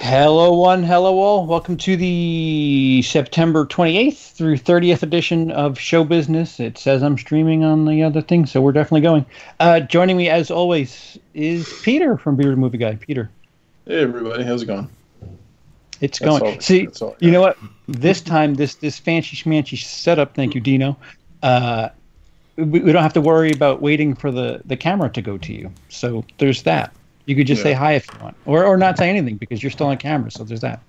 Hello, one, hello, all. Welcome to the September 28th through 30th edition of Show Business. It says I'm streaming on the other thing, so we're definitely going. Joining me, as always, is Peter from Bearded Movie Guy. Peter. Hey, everybody. How's it going? It's going. See, you know what? This time, this fancy schmancy setup, thank you, Dino, we don't have to worry about waiting for the camera to go to you. So there's that. You could just say hi if you want, or not say anything because you're still on camera. So there's that.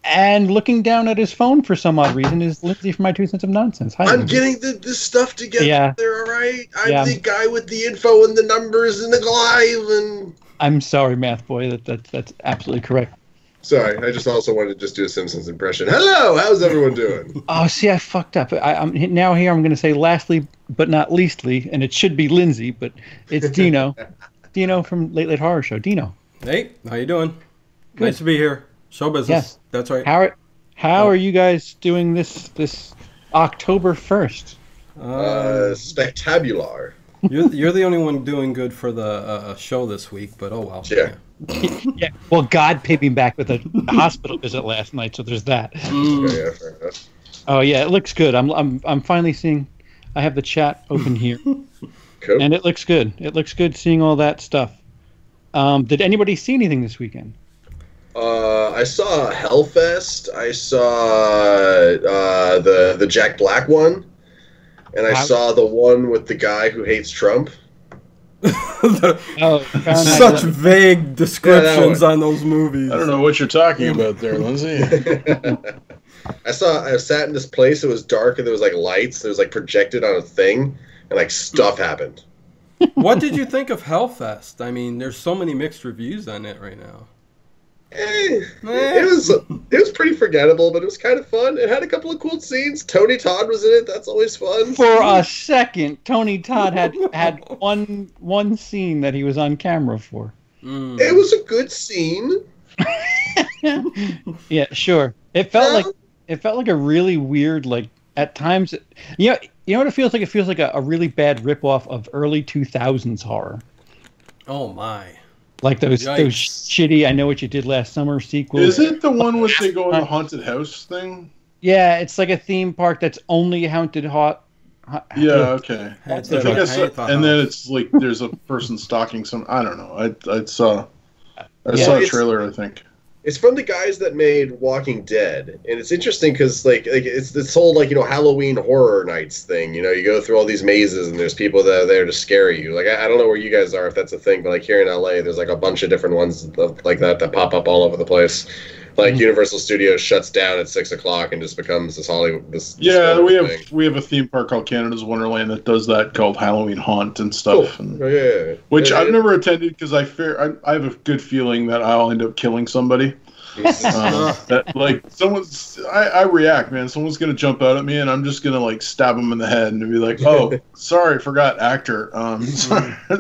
And looking down at his phone for some odd reason is Lindsey from My Two Cents of Nonsense. Hi, I'm Lindsey. getting this stuff together. Yeah. All right. I'm the guy with the info and the numbers and the live and. I'm sorry, Math Boy. That's absolutely correct. Sorry, I just also wanted to just do a Simpsons impression. Hello, how's everyone doing? Oh, see, I fucked up. I'm now here. I'm going to say lastly, but not leastly, and it should be Lindsey, but it's Dino. Dino from Late Late Horror Show. Dino. Hey, how you doing? Good. Nice to be here. Show business. Yes. That's right. How are you guys doing this October 1st? Spectacular. You're the only one doing good for the show this week, but oh well. Yeah. Yeah. Well, God paid me back with a hospital visit last night, so there's that. Yeah, fair enough. Oh yeah, it looks good. I'm finally seeing. I have the chat open here. Cool. And it looks good. It looks good seeing all that stuff. Did anybody see anything this weekend? I saw Hellfest. I saw the Jack Black one, and I saw the one with the guy who hates Trump. Such vague descriptions on those movies. I don't know what you're talking about there, Lindsey. I sat in this place. It was dark and there was like lights. It was like projected on a thing. And like stuff happened. What did you think of Hellfest? I mean, there's so many mixed reviews on it right now. It was pretty forgettable, but it was kind of fun. It had a couple of cool scenes. Tony Todd was in it. That's always fun. For a second, Tony Todd had one scene that he was on camera for. It was a good scene. Yeah, sure. It felt like a really weird, like at times. You know what it feels like? It feels like a really bad ripoff of early 2000s horror. Oh, my. Like those shitty I Know What You Did Last Summer sequels. Is it the one with they go in the haunted house thing? Yeah, it's like a theme park that's only haunted Yeah, okay. And then it's like there's a person stalking some. I don't know. I saw a trailer, I think. It's from the guys that made Walking Dead, and it's interesting because like it's this whole like Halloween horror nights thing. You go through all these mazes, and there's people that are there to scare you. Like I don't know where you guys are if that's a thing, but like here in LA, there's like a bunch of different ones like that pop up all over the place. Like Universal Studios shuts down at 6 o'clock and just becomes this Hollywood. We have a theme park called Canada's Wonderland that does that called Halloween Haunt and stuff. Cool. And, which I've never attended because I have a good feeling that I'll end up killing somebody. That like I react, man. Someone's gonna jump out at me, and I'm just gonna like stab them in the head and be like, "Oh, sorry, forgot actor.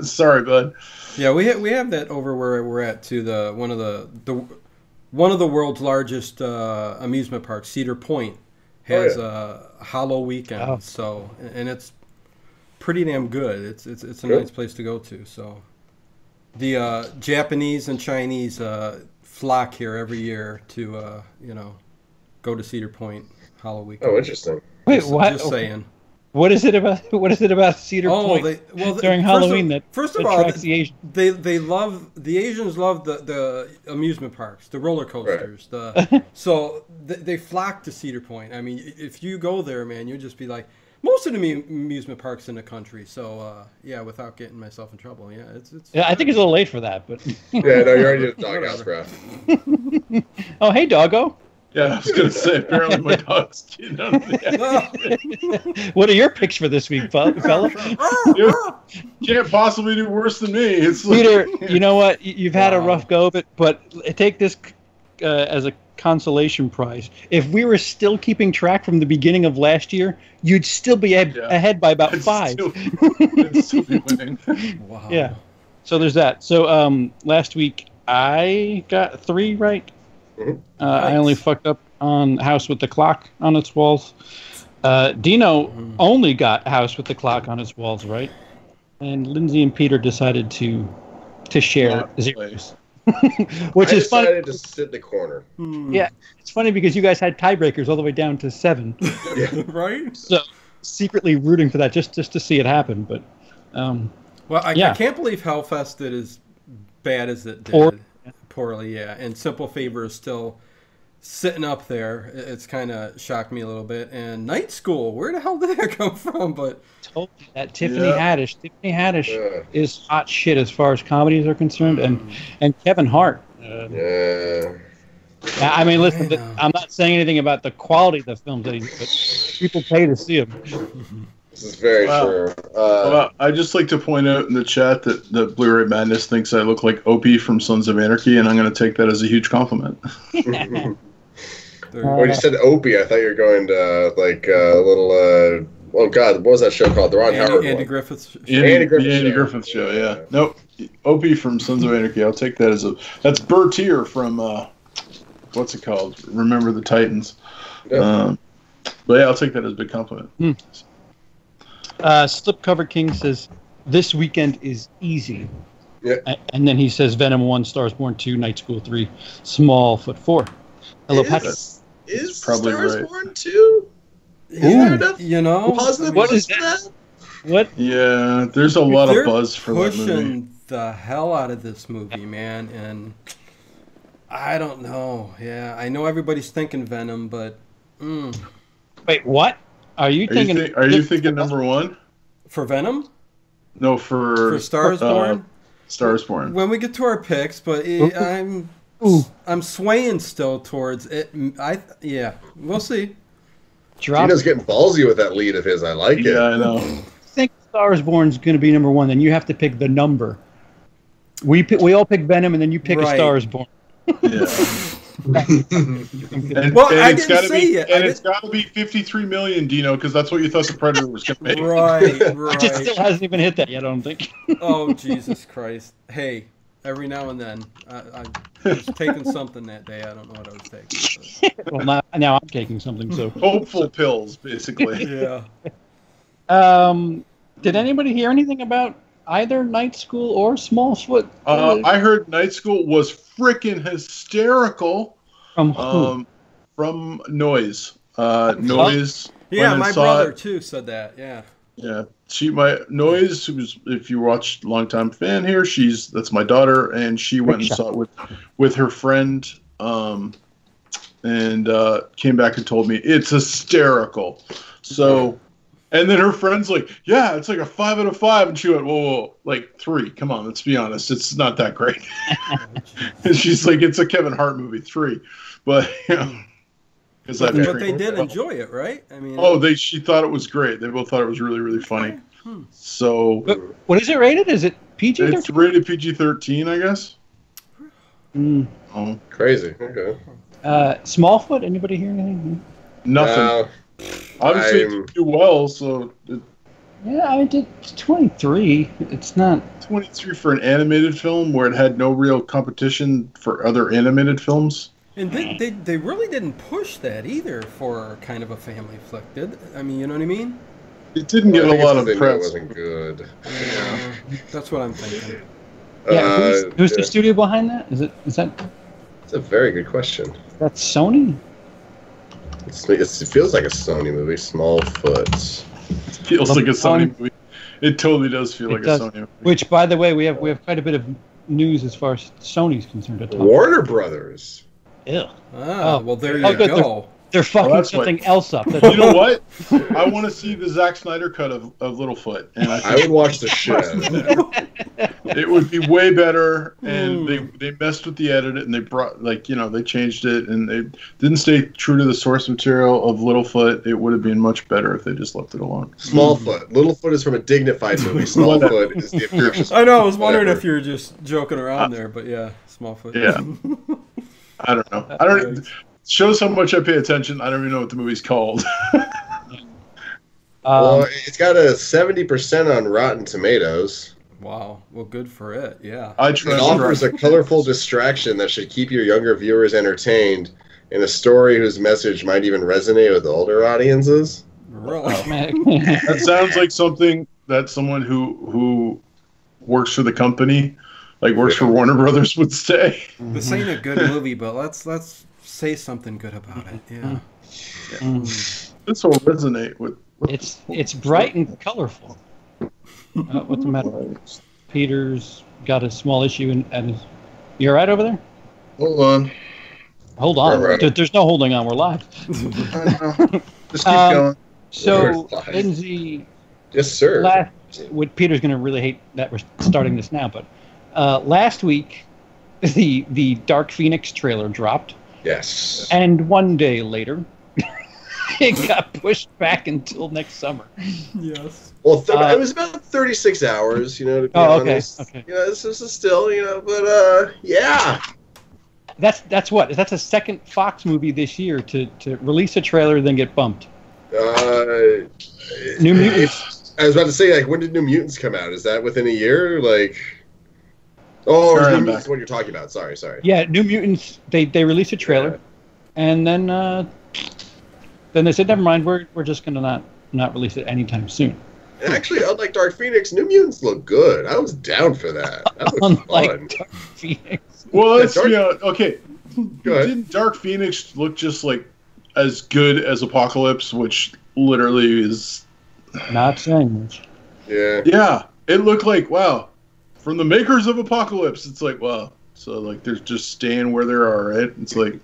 Sorry, bud." Yeah, we have that over where we're at too. One of the world's largest amusement parks, Cedar Point, has a Hollow Weekend. So, and it's pretty damn good. It's a nice place to go to. So, the Japanese and Chinese flock here every year to go to Cedar Point Hollow Weekend. Oh, interesting. Wait, what? Just saying. What is it about Cedar Point during Halloween first of all, the Asians? The Asians love the amusement parks, the roller coasters. Right. So they flock to Cedar Point. I mean, if you go there, man, you'll just be like, most of the amusement parks in the country. So without getting myself in trouble, it's. Yeah, I think it's a little late for that, but. Yeah, no, you're already in the doghouse, bro. Oh, hey, doggo. Yeah, I was going to say, apparently my dog's getting out of the What are your picks for this week, fella? You can't possibly do worse than me. It's like, Peter, you know what? You've had a rough go of it, but take this as a consolation prize. If we were still keeping track from the beginning of last year, you'd still be ahead by about 5. I'd still be winning. Wow. Yeah. So there's that. So last week I got 3 right. Mm-hmm. I only fucked up on House with the Clock on its walls. Dino only got House with the Clock on its walls right, and Lindsey and Peter decided to share zeros. Which is funny. I decided to sit in the corner. Yeah, it's funny because you guys had tiebreakers all the way down to 7. Yeah. Right? So secretly rooting for that just to see it happen. But I can't believe Hellfest did as bad as it did. Poorly, yeah. And Simple Favor is still sitting up there. It's kind of shocked me a little bit. And Night School, where the hell did that come from? But told you that Tiffany Haddish is hot shit as far as comedies are concerned, and Kevin Hart. I mean, listen, I'm not saying anything about the quality of the films, but people pay to see them. This is very true. Well, I'd just like to point out in the chat that the Blu-ray Madness thinks I look like Opie from Sons of Anarchy, and I'm going to take that as a huge compliment. When you said Opie, I thought you were going to like a little. Oh God, what was that show called? The Ron Howard Andy one. Griffith's show. Andy Griffith show. Yeah. Nope. Opie from Sons of Anarchy. I'll take that as a. That's Bertier from what's it called? Remember the Titans. Yeah. But yeah, I'll take that as a big compliment. Slipcover King says, this weekend is easy. Yeah. And then he says Venom 1, Stars Born 2, Night School 3, Smallfoot 4. Hello, Patrick. Is probably Stars right. Born 2? You know, positive what is that? What? Yeah, there's a lot of buzz for that movie. They're pushing the hell out of this movie, man, and I don't know. Yeah, I know everybody's thinking Venom, but Wait, what? Are you thinking? Are you thinking number 1 for Venom? No, for Stars Born. Stars Born. When we get to our picks, but I'm swaying still towards it. We'll see. Dino's getting ballsy with that lead of his. I like it. Yeah, I know. I think Stars Born's going to be number 1. Then you have to pick the number. We all pick Venom, and then you pick a Stars Born. Yeah. I didn't say it. And it's got to be 53 million, Dino, because that's what you thought the Predator was going to make. Right. Which it still hasn't even hit that yet, I don't think. Oh, Jesus Christ. Hey, every now and then, I was taking something that day. I don't know what I was taking. But. Well, now I'm taking something. So hopeful pills, basically. Yeah. Did anybody hear anything about either Night School or Smallfoot? I heard Night School was freaking hysterical. From who? From Noise. Noise. Yeah, my brother too said that. Yeah. Yeah, Noise, who's, if you watched longtime fan here, that's my daughter, and she went and saw it with her friend, and came back and told me it's hysterical. So, and then her friend's like, yeah, it's like a 5 out of 5, and she went, whoa, like 3. Come on, let's be honest, it's not that great. And she's like, it's a Kevin Hart movie, 3, but you know. But they did enjoy it, right? I mean, she thought it was great. They both thought it was really, really funny. So, what is it rated? Is it PG? It's rated PG-13, I guess. Oh, crazy. Okay. Smallfoot. Anybody hear anything? Nothing. Obviously, it didn't do well. So, yeah, I did 23. It's not 23 for an animated film where it had no real competition for other animated films. And they really didn't push that either for kind of a family flick, did? I mean, you know what I mean? It didn't get a lot of press. It wasn't good. Yeah, that's what I'm thinking. Yeah, who's the studio behind that? Is that? It's a very good question. That's Sony. It feels like a Sony movie. Smallfoot. It feels like a Sony movie. It totally does feel like a Sony movie. Which, by the way, we have quite a bit of news as far as Sony's concerned. Warner Brothers. Ew. Well, there you go. They're fucking something else up. You know what? I want to see the Zack Snyder cut of Littlefoot, and I would watch the shit. It would be way better, and they messed with the edit, and they brought they changed it, and they didn't stay true to the source material of Littlefoot. It would have been much better if they just left it alone. Smallfoot. Littlefoot is from a dignified movie. Smallfoot is the obnoxious. I know. I was wondering if you were just joking around there, but yeah, Smallfoot. Yeah. I don't know. Shows how much I pay attention. I don't even know what the movie's called. Well, it's got a 70% on Rotten Tomatoes. Wow. Well, good for it. Yeah. It offers a colorful distraction that should keep your younger viewers entertained in a story whose message might even resonate with older audiences. Really? That sounds like something that someone who works for the company like works for Warner Brothers would say. This ain't a good movie, but let's say something good about it. Yeah. This will resonate with. It's bright and colorful. What's the matter? Peter's got a small issue, and you all right over there? Hold on. Hold on. Right. There's no holding on. We're live. Just keep going. So, Lindsey. Yes, sir. Peter's going to really hate that we're starting this now, but last week, the Dark Phoenix trailer dropped. Yes. And one day later, it got pushed back until next summer. Yes. Well, it was about 36 hours, to be honest. Okay. This is still, but yeah. That's what? That's a second Fox movie this year to release a trailer then get bumped. New Mutants. I was about to say, like, when did New Mutants come out? Is that within a year? Like, New Mutants what you're talking about. Sorry. Yeah, New Mutants. They released a trailer, and then they said, never mind. We're just gonna not release it anytime soon. And actually, unlike Dark Phoenix, New Mutants look good. I was down for that. That was fun. Dark Phoenix. Well, okay. Go ahead. Didn't Dark Phoenix look just like as good as Apocalypse, which literally is not saying much? Yeah. Yeah, it looked like wow. From the makers of Apocalypse, it's like wow. So like they're just staying where they are, right? It's like.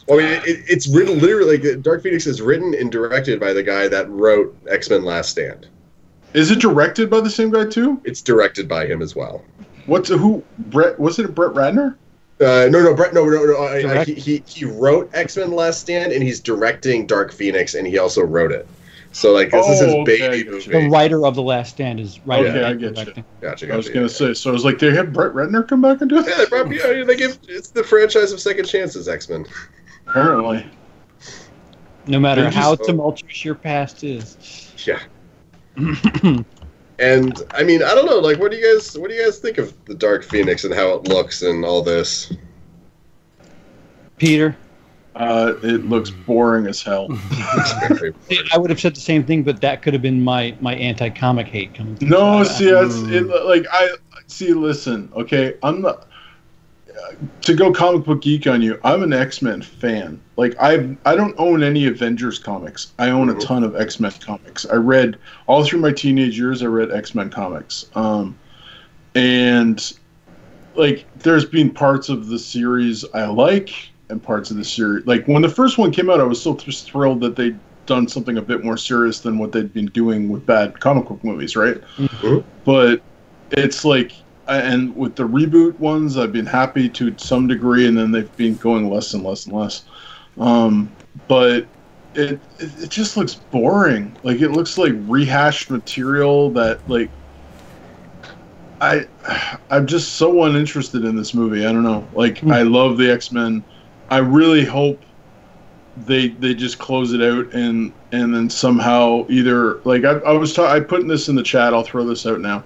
Well, I mean, it's written literally. Like, Dark Phoenix is written and directed by the guy that wrote X-Men: Last Stand. Is it directed by the same guy too? It's directed by him as well. Brett? Was it Brett Ratner? No, Brett. No. He wrote X-Men: Last Stand, and he's directing Dark Phoenix, and he also wrote it. So like this is his baby movie. The writer of The Last Stand is writing. Okay, I get you. Gotcha. I was gonna say. So I was like, they had Brett Ratner come back and do it. Yeah, probably. They give it's the franchise of second chances. X-Men. Apparently. No matter how tumultuous your past is. Yeah. And I mean, I don't know. Like, what do you guys think of the Dark Phoenix and how it looks and all this? Peter. It looks boring as hell. I would have said the same thing, but that could have been my anti-comic hate coming through. No, listen, okay, I'm not to go comic book geek on you. I'm an X-Men fan. Like I don't own any Avengers comics. I own a ton of X-Men comics. I read all through my teenage years. I read X-Men comics, and like there's been parts of the series I like. And parts of the series, like when the first one came out, I was so just thrilled that they'd done something a bit more serious than what they'd been doing with bad comic book movies, right? Mm-hmm. But it's like, and with the reboot ones, I've been happy to some degree, and then they've been going less and less and less. But it just looks boring. Like it looks like rehashed material that like. I'm just so uninterested in this movie. I don't know. Like I love the X-Men. I really hope they just close it out and then somehow either like I put this in the chat. I'll throw this out now.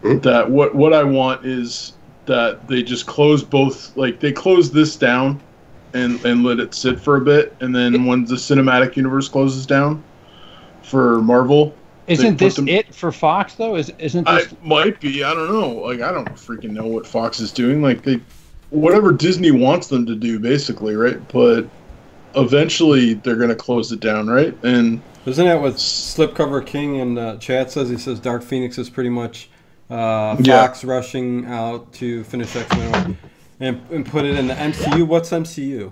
That what I want is that they just close both. Like they close this down and let it sit for a bit, and then when the cinematic universe closes down for Marvel. Isn't this it for Fox though? Isn't this? It might be. I don't know. Like I don't freaking know what Fox is doing. Like whatever Disney wants them to do, basically, right? But eventually they're going to close it down, right? And isn't that what Slipcover King in the chat says? He says Dark Phoenix is pretty much Fox rushing out to finish X-Men and put it in the MCU. What's MCU?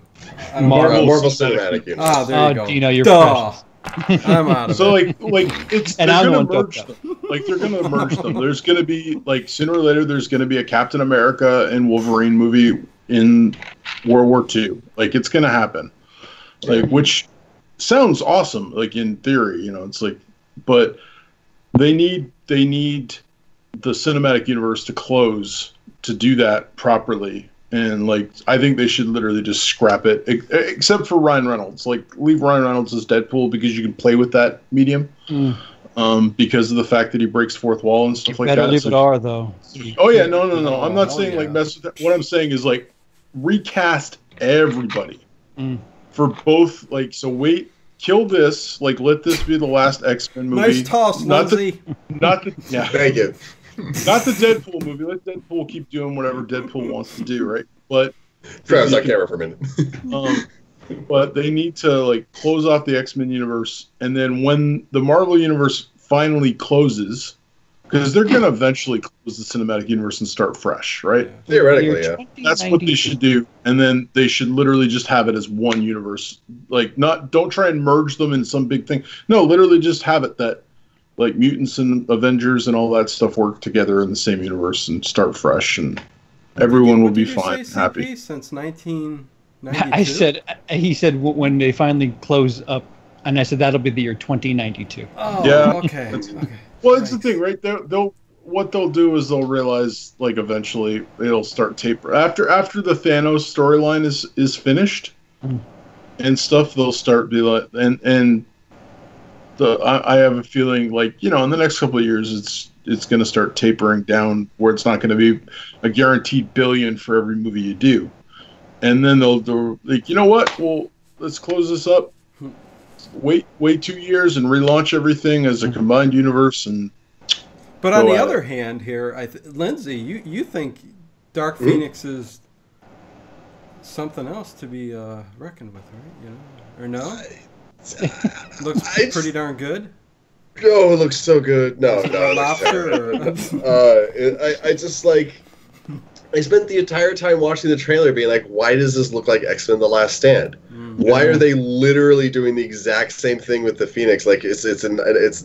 Marvel Cinematic Universe. Ah, there you go. Dino, you're precious. I'm out of so it. like it's and they're gonna merge them. Like they're gonna merge them. There's gonna be like sooner or later there's gonna be a Captain America and Wolverine movie in World War II. Like it's gonna happen. Like which sounds awesome, like in theory, it's like but they need the cinematic universe to close to do that properly. And like, I think they should literally just scrap it, except for Ryan Reynolds. Like, leave Ryan Reynolds as Deadpool because you can play with that medium. Because of the fact that he breaks fourth wall and stuff like that. Better leave it R though. Oh yeah, no. I'm not saying like mess with that. What I'm saying is like recast everybody for both. Like, so wait, kill this. Like, let this be the last X-Men movie. Nice toss, Lindsey. Yeah. Thank you. Not the Deadpool movie. Let Deadpool keep doing whatever Deadpool wants to do, right? But Travis on camera for a minute. But they need to like close off the X-Men universe, and then when the Marvel universe finally closes, because they're going to eventually close the cinematic universe and start fresh, right? Yeah. Theoretically, yeah. That's what they should do, and then they should literally just have it as one universe. Like, don't try and merge them in some big thing. No, literally just have it that like mutants and Avengers and all that stuff work together in the same universe and start fresh, and everyone will be fine, happy. Since 1992. He said when they finally close up, and I said that'll be the year 2092. Oh, yeah. Okay. Well, it's the thing, right? What they'll do is they'll realize, like, eventually it'll start taper after the Thanos storyline is finished and stuff. They'll start be like, and I have a feeling, like, you know, in the next couple of years, it's going to start tapering down where it's not going to be a guaranteed billion for every movie you do. And then they'll do, like, you know what? Well, let's close this up. Wait 2 years and relaunch everything as a combined universe. But on the other hand, here, Lindsey, you think Dark Phoenix is something else to be reckoned with, right? You know, or no? Looks pretty darn good. Oh, it looks so good. No, Lobster. I just like. I spent the entire time watching the trailer being like, why does this look like X-Men The Last Stand? Why are they literally doing the exact same thing with the Phoenix? Like, it's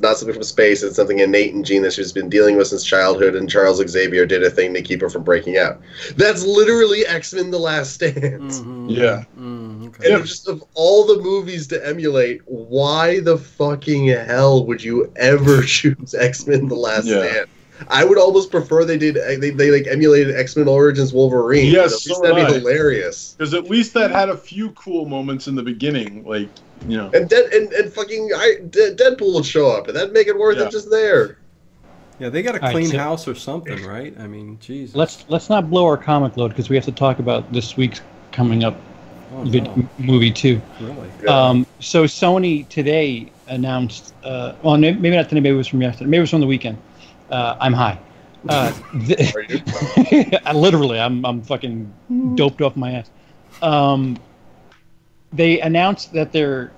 not something from space. It's something innate in Jean that she's been dealing with since childhood, and Charles Xavier did a thing to keep her from breaking out. That's literally X-Men The Last Stand. Mm-hmm. Yeah. Okay. And just of all the movies to emulate, why the fucking hell would you ever choose X-Men The Last Stand? I would almost prefer they like emulated X-Men Origins Wolverine. Yes, that'd be hilarious. Because at least that had a few cool moments in the beginning, like, you know. And Deadpool would show up, and that'd make it worth it just there. Yeah, they got to clean house or something, right? I mean, Jesus. Let's not blow our comic load because we have to talk about this week's coming up movie too. Really? Yeah. So Sony today announced. Well, maybe not today. Maybe it was from yesterday. Maybe it was from the weekend. I'm high. Are you? Literally, I'm fucking doped off my ass. They announced that they're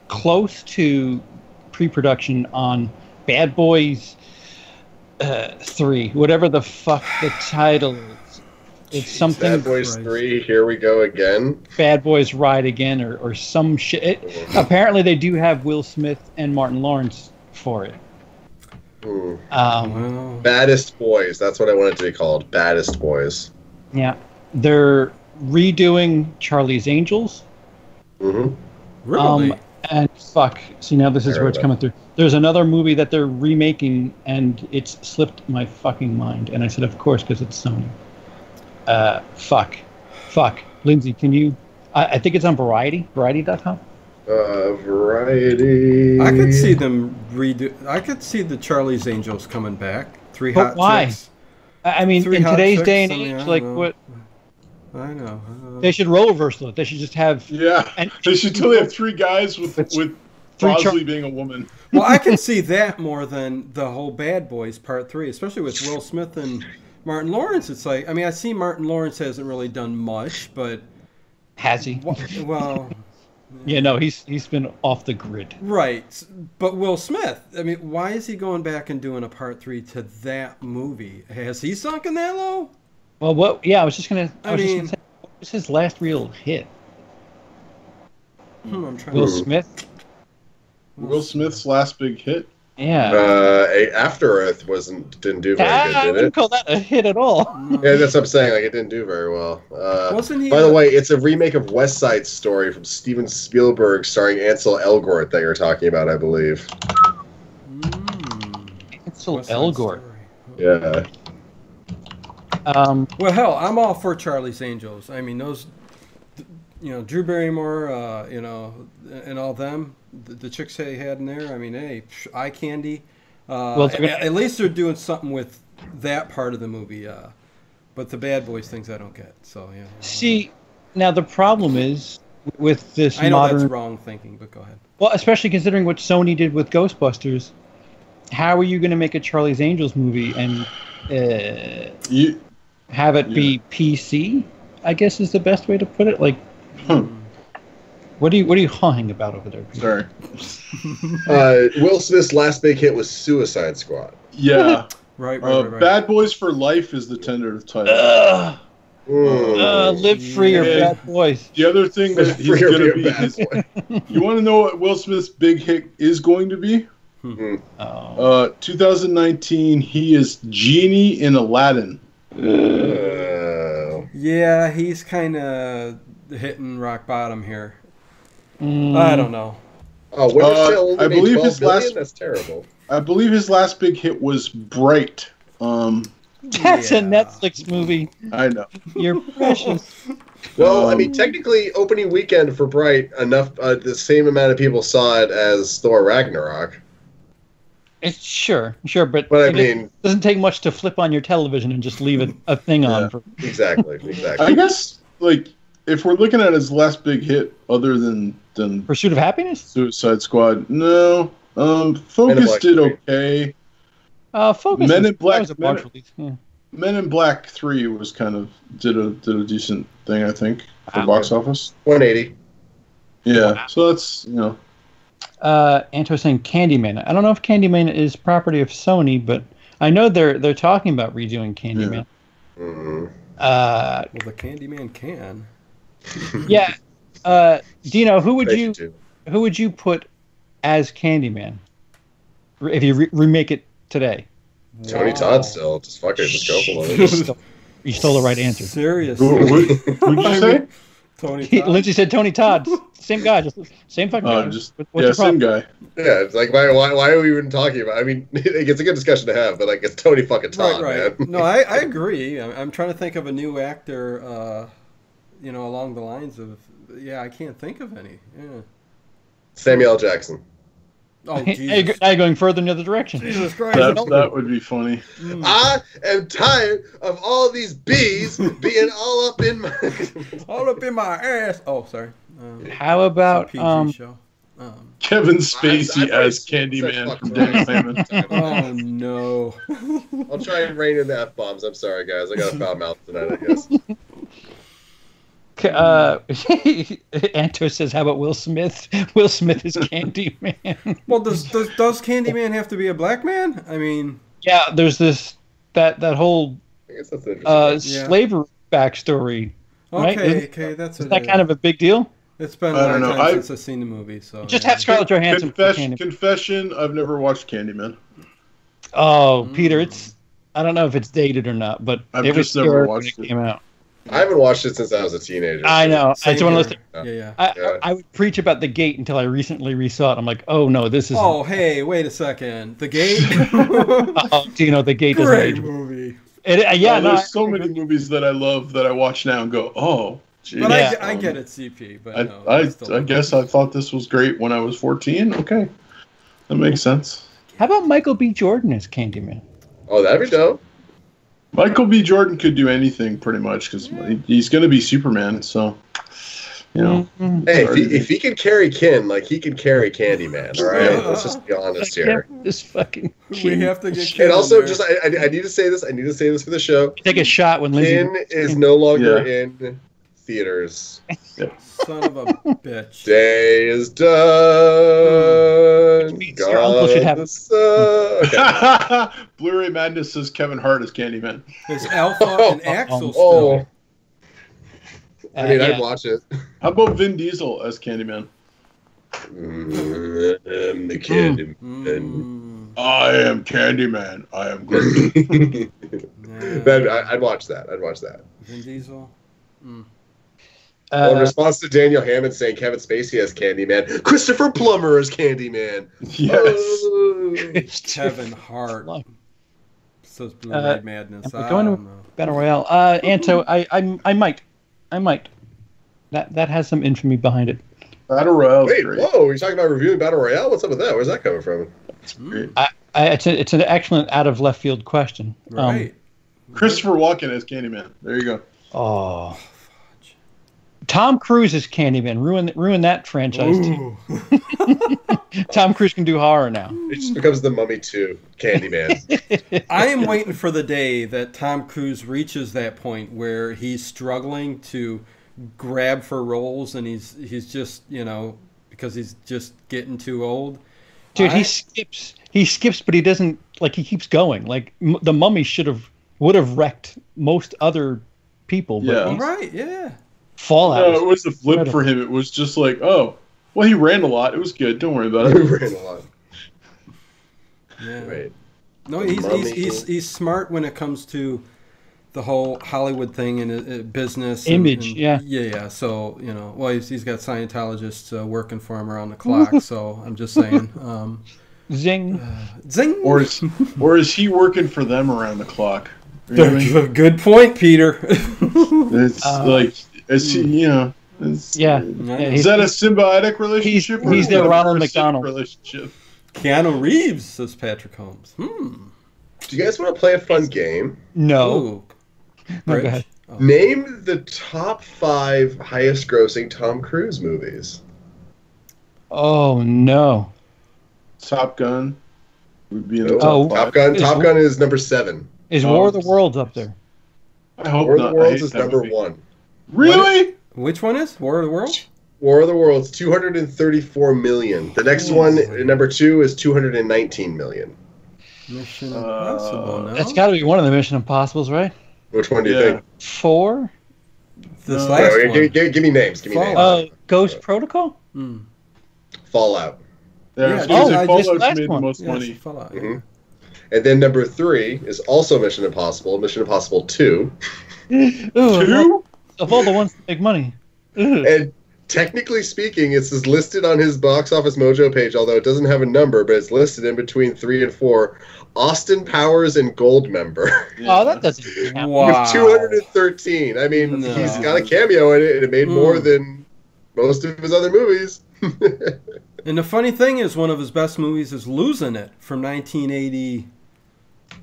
close to pre-production on Bad Boys 3, whatever the fuck the title is. It's something. Bad Boys 3. Here we go again. Bad Boys Ride Again, or some shit. Apparently, they do have Will Smith and Martin Lawrence for it. Baddest Boys. That's what I want it to be called. Baddest Boys. Yeah, they're redoing Charlie's Angels. Mm-hmm. Really? And fuck. See, now this is where it's coming through. There's another movie that they're remaking, and it's slipped my fucking mind. And I said, of course, because it's Sony. Fuck. Lindsey, can you? I think it's on Variety. Variety.com. Variety. I could see them redo. I could see the Charlie's Angels coming back. Three hot chicks. I mean, in today's day and age, like what? I know. They should role reversal it. They should just have. Yeah. And they should totally have three guys with Bosley being a woman. Well, I can see that more than the whole Bad Boys Part 3, especially with Will Smith and Martin Lawrence. It's like, I mean, I see Martin Lawrence hasn't really done much, but has he? Well. Yeah, no, he's been off the grid. Right. But Will Smith, I mean, why is he going back and doing a part 3 to that movie? Has he sunken that low? Well, what? Yeah, I was just gonna say, what was his last real hit? Will Smith. Will Smith's last big hit. Yeah. After Earth didn't do very good, did it? I wouldn't call that a hit at all. Yeah, that's what I'm saying. Like, it didn't do very well. Wasn't he? By the way, it's a remake of West Side Story from Steven Spielberg, starring Ansel Elgort that you're talking about, I believe. Ansel Elgort. Yeah. Well, hell, I'm all for Charlie's Angels. I mean, those, you know, Drew Barrymore, you know, and all them, the chicks they had in there. I mean, hey, eye candy. Well, at least they're doing something with that part of the movie. But the Bad Boys things I don't get. So yeah. See, now the problem is with this. I know that's wrong thinking, but go ahead. Well, especially considering what Sony did with Ghostbusters. how are you going to make a Charlie's Angels movie and have it be PC? I guess is the best way to put it. Like, what are you hawing about over there, Peter? Sorry. Will Smith's last big hit was Suicide Squad. Yeah. Right. Bad Boys for Life is the tentative title. Live free or Bad Boys. The other thing that he's going to be... You want to know what Will Smith's big hit is going to be? 2019, he is Genie in Aladdin. Yeah, he's kind of hitting rock bottom here. I don't know. I believe his last... That's terrible. I believe his last big hit was Bright. That's a Netflix movie. I know. You're precious. Well, I mean, technically, opening weekend for Bright, enough the same amount of people saw it as Thor Ragnarok. It's sure, but I mean, it doesn't take much to flip on your television and just leave a thing on. Exactly. I guess, like, if we're looking at his last big hit, other than Pursuit of Happiness, Suicide Squad, no. Focus did okay. Focus. Men in Black. Was a March release. Yeah. Men in Black 3 was kind of did a decent thing, I think, for box office. 180. Yeah, Wow. So that's Anto saying Candyman. I don't know if Candyman is property of Sony, but I know they're talking about redoing Candyman. Yeah. Mm-hmm. Well, the Candyman can. Yeah. Dino, who would you put as Candyman if you remake it today? Tony Todd still. Just fucking just go for it. You stole the right answer. Seriously. What did you say? Tony Todd. Lindsey said Tony Todd. Same guy. Just same fucking guy. Same guy. Yeah, it's like, why are we even talking about? I mean, it's a good discussion to have, but like, it's Tony fucking Todd, right. man. No, I agree. I'm trying to think of a new actor, along the lines of, I can't think of any. Yeah. Samuel L. Jackson. Oh, Jesus. Now you're going further in the other direction. Jesus Christ. That would be funny. I am tired of all these bees being all up in my ass. Oh, sorry. How about show. Kevin Spacey as Candyman from Danny Simon. Oh no! I'll try and rein in the F-bombs. I'm sorry, guys. I got a foul mouth tonight, I guess. Anto says, "How about Will Smith? Will Smith is Candyman." Well, does Candyman have to be a black man? I mean, yeah. There's that whole I guess that's slavery backstory. Right? Okay, that's that kind of a big deal. It's been a long time since I've seen the movie, so just have Scarlett Johansson. Confession: I've never watched Candyman. Oh, Peter, I don't know if it's dated or not, but I've just never watched it. Came out. I haven't watched it since I was a teenager. I know. It's one of those. Yeah. I would preach about The Gate until I recently resaw it. I'm like, oh no, this is. Oh hey, wait a second, The Gate. Dino, The Gate Great is a movie. There's so many movies that I love that I watch now and go, oh. Geez. But I get it, CP. But I guess I thought this was great when I was 14. Okay, that makes sense. How about Michael B. Jordan as Candyman? Oh, that'd be dope. Michael B. Jordan could do anything pretty much because he's going to be Superman. So, Hey, if he can carry Kin, like he can carry Candyman. All right, let's just be honest here. This fucking we have to get Kin. And also, just I need to say this. I need to say this for the show. Take a shot when Lindsey. Kin is no longer in theaters. Son of a bitch. Day is done. Your uncle should have Okay. Blu-ray Madness says Kevin Hart is Candyman. There's Alpha and Axel still. I mean, I'd watch it. How about Vin Diesel as Candyman? The Candyman. I am Candyman. I am great. I'd watch that. Vin Diesel. In response to Daniel Hammond saying Kevin Spacey as Candyman, Christopher Plummer as Candyman. Yes. Kevin Hart. Says Blue-Red Madness. We're going to Battle Royale. Anto, I might. That has some infamy behind it. Battle Royale. Wait, whoa! You're talking about reviewing Battle Royale? What's up with that? Where's that coming from? That's great. It's an excellent out of left field question. Right. Christopher Walken as Candyman. There you go. Oh. Tom Cruise is Candyman. Ruin that franchise too. Tom Cruise can do horror now. It just becomes the Mummy 2 Candyman. I am waiting for the day that Tom Cruise reaches that point where he's struggling to grab for roles, and he's just, because he's just getting too old. Dude, he skips, but he doesn't, like, he keeps going. Like, the Mummy would have wrecked most other people. But right, yeah. Fallout. No, it was a flip for him. It was just like, oh, well, he ran a lot. It was good. Don't worry about it. He ran a lot. Yeah. Wait. No, he's smart when it comes to the whole Hollywood thing and business. Image, Yeah. So, well, he's got Scientologists working for him around the clock. So I'm just saying. Zing. Zing. Or is he working for them around the clock? You know what I mean? Good point, Peter. It's like, is he, is that a symbiotic relationship? He's their Ronald McDonald relationship. Keanu Reeves, says Patrick Holmes. Do you guys want to play a fun game? No. No, go ahead. Oh. Name the top 5 highest-grossing Tom Cruise movies. Oh no. Top Gun would be in the top 5. Top Gun is number 7. Is War of the Worlds up there? I hope War not. of the Worlds is number 1. Really? Which one is War of the Worlds? War of the Worlds, 234 million. The next one, number 2, is 219 million. Mission Impossible. No? That's got to be one of the Mission Impossibles, right? Which one do you think? 4. This last one. Give me names. Ghost Protocol. Fallout. Fallout's made the most money. Fallout. Mm-hmm. And then number 3 is also Mission Impossible. Mission Impossible 2. 2? Of all the ones that make money. And technically speaking, it's listed on his Box Office Mojo page, although it doesn't have a number, but it's listed in between 3 and 4. Austin Powers and Goldmember. Oh, that doesn't count. Wow. With 213. I mean, he's got a cameo in it, and it made more than most of his other movies. And the funny thing is, one of his best movies is Losing It from 1980.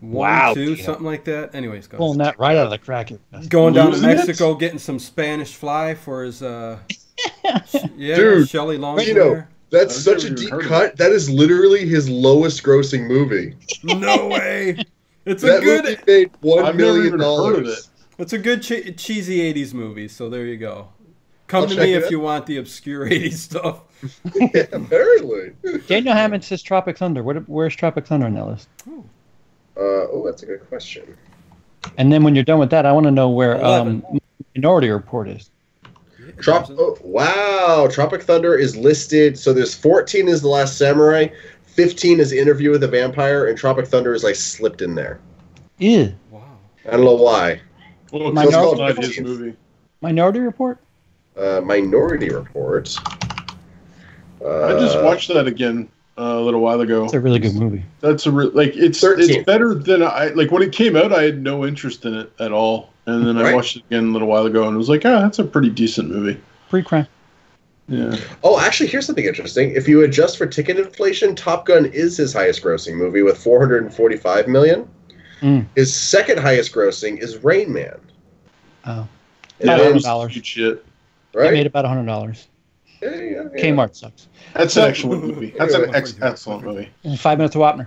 Wow, 2, something like that. Anyways, go. Pulling that right out of the crack. Going down to Mexico, getting some Spanish fly for his, Dude, Shelley Long. That's such a deep cut. That is literally his lowest grossing movie. No way. It's that a good. Movie made $1 I've million. never even heard of it. It's a good cheesy 80s movie. So there you go. Come to me if you want the obscure 80s stuff. Yeah, apparently. Daniel Hammond says Tropic Thunder. Where's Tropic Thunder on that list? That's a good question. And then when you're done with that, I want to know where Minority Report is. Wow, Tropic Thunder is listed. So there's 14 is The Last Samurai, 15 is Interview with a Vampire, and Tropic Thunder is slipped in there. Ew. Wow. I don't know why. Well, Minority his movie. Minority Report? Minority Report. I just watched that again a little while ago. It's a really good movie. That's it's better than when it came out. I had no interest in it at all, and then I watched it again a little while ago and was like, that's a pretty decent movie. Pre-crime. Yeah. Oh, actually, here's something interesting. If you adjust for ticket inflation, Top Gun is his highest grossing movie with 445 million. His second highest grossing is Rain Man. Oh, about $100. Shit. Right? It made about $100. Yeah. Kmart sucks. That's an excellent movie. That's an excellent movie. 5 minutes of Wapner.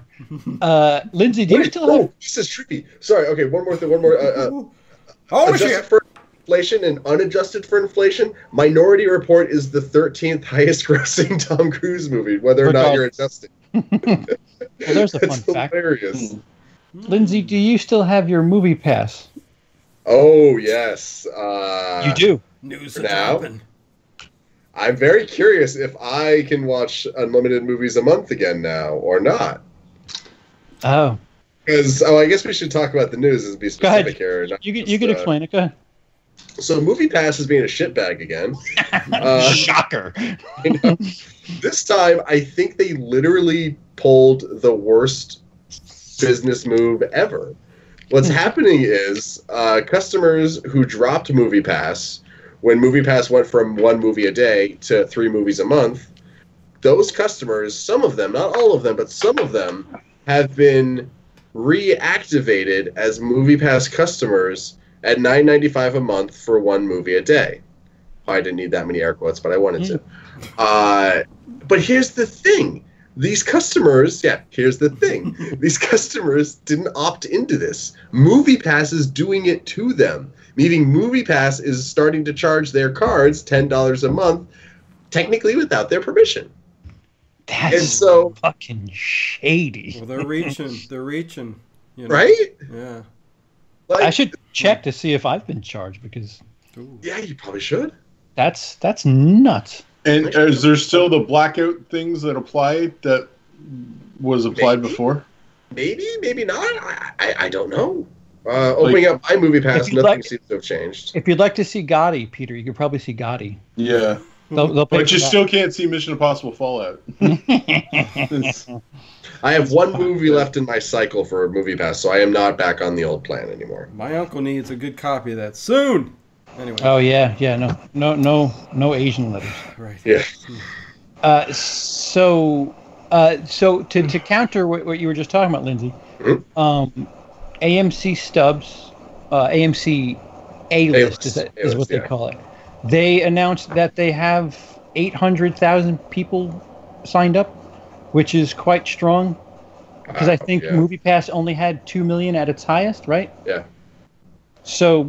Lindsay, do you still have... This is trippy. Sorry, okay, one more thing. Adjusted for inflation and unadjusted for inflation, Minority Report is the 13th highest grossing Tom Cruise movie, whether or not you're adjusting. Well, there's a fun fact. Hilarious. Lindsay, do you still have your movie pass? Oh, yes. You do? News now. I'm very curious if I can watch unlimited movies a month again now or not. Oh. Because I guess we should talk about the news and be specific here. You can explain it. Go ahead. So MoviePass is being a shitbag again. Shocker. This time, I think they literally pulled the worst business move ever. What's happening is customers who dropped MoviePass when MoviePass went from 1 movie a day to 3 movies a month, those customers, some of them, not all of them, but some of them, have been reactivated as MoviePass customers at $9.95 a month for 1 movie a day. I didn't need that many air quotes, but I wanted to. But here's the thing. These customers, these customers didn't opt into this. MoviePass is doing it to them. Meaning MoviePass is starting to charge their cards $10 a month, technically without their permission. That's fucking shady. Well, they're reaching. You know? Right? Yeah. I should check to see if I've been charged because... Ooh. Yeah, you probably should. That's nuts. And is there still the blackout things that apply that was applied before? Maybe, maybe not. I don't know. Opening up my MoviePass, nothing seems to have changed. If you'd like to see Gotti, Peter, you could probably see Gotti. Yeah. But you still can't see Mission Impossible Fallout. I have one movie left in my cycle for MoviePass, so I am not back on the old plan anymore. My uncle needs a good copy of that soon. Anyway. Oh yeah, no Asian letters. Right. Yeah. So to counter what you were just talking about, Lindsey, AMC Stubs, AMC A-list is what they call it. They announced that they have 800,000 people signed up, which is quite strong. Because I think MoviePass only had 2 million at its highest, right? Yeah. So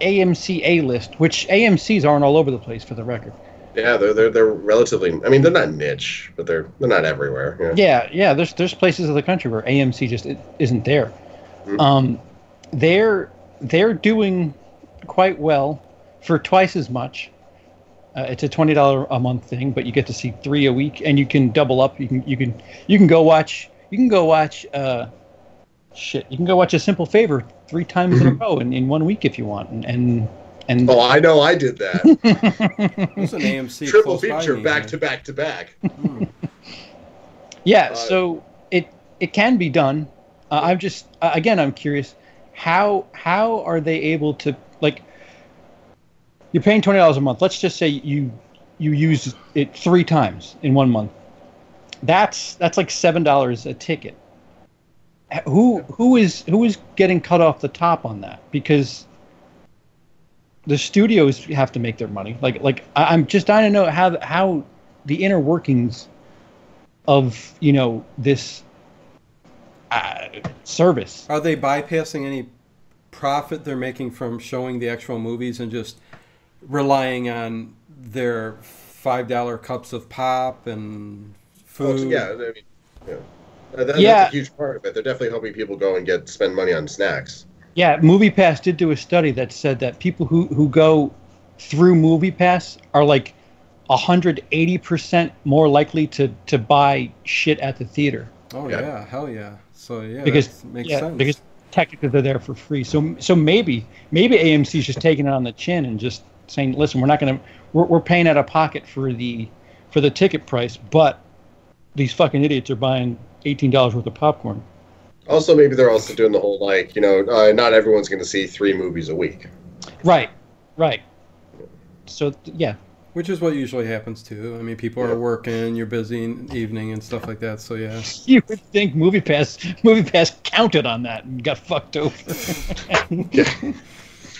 AMC A-list, which AMCs aren't all over the place, for the record. Yeah, they're relatively. I mean, they're not niche, but they're not everywhere. Yeah. There's places of the country where AMC just isn't there. Mm-hmm. They're doing quite well for twice as much. It's a $20 a month thing, but you get to see 3 a week, and you can double up. You can go watch. You can go watch. You can go watch A Simple Favor 3 times in a row in 1 week if you want, and I know I did that. It's an AMC triple feature back to back to back. Yeah, so it can be done. I'm just I'm curious how are they able to, like, you're paying $20 a month. Let's just say you use it 3 times in 1 month. That's like $7 a ticket. Who is getting cut off the top on that? Because the studios have to make their money. Like I'm just dying to know how the inner workings of this service. Are they bypassing any profit they're making from showing the actual movies and just relying on their $5 cups of pop and food? That's a huge part of it. They're definitely helping people go and spend money on snacks. Yeah, MoviePass did do a study that said that people who go through MoviePass are like 180% more likely to buy shit at the theater. Oh yeah, hell yeah. So because that makes sense. Because technically they're there for free. So maybe AMC's just taking it on the chin and just saying, listen, we're paying out of pocket for the ticket price, but these fucking idiots are buying $18 worth of popcorn. Also, maybe they're also doing the whole, not everyone's going to see 3 movies a week. Right. So, yeah. Which is what usually happens, too. I mean, people are working, you're busy in the evening and stuff like that, so yeah. You would think MoviePass counted on that and got fucked over. Yeah.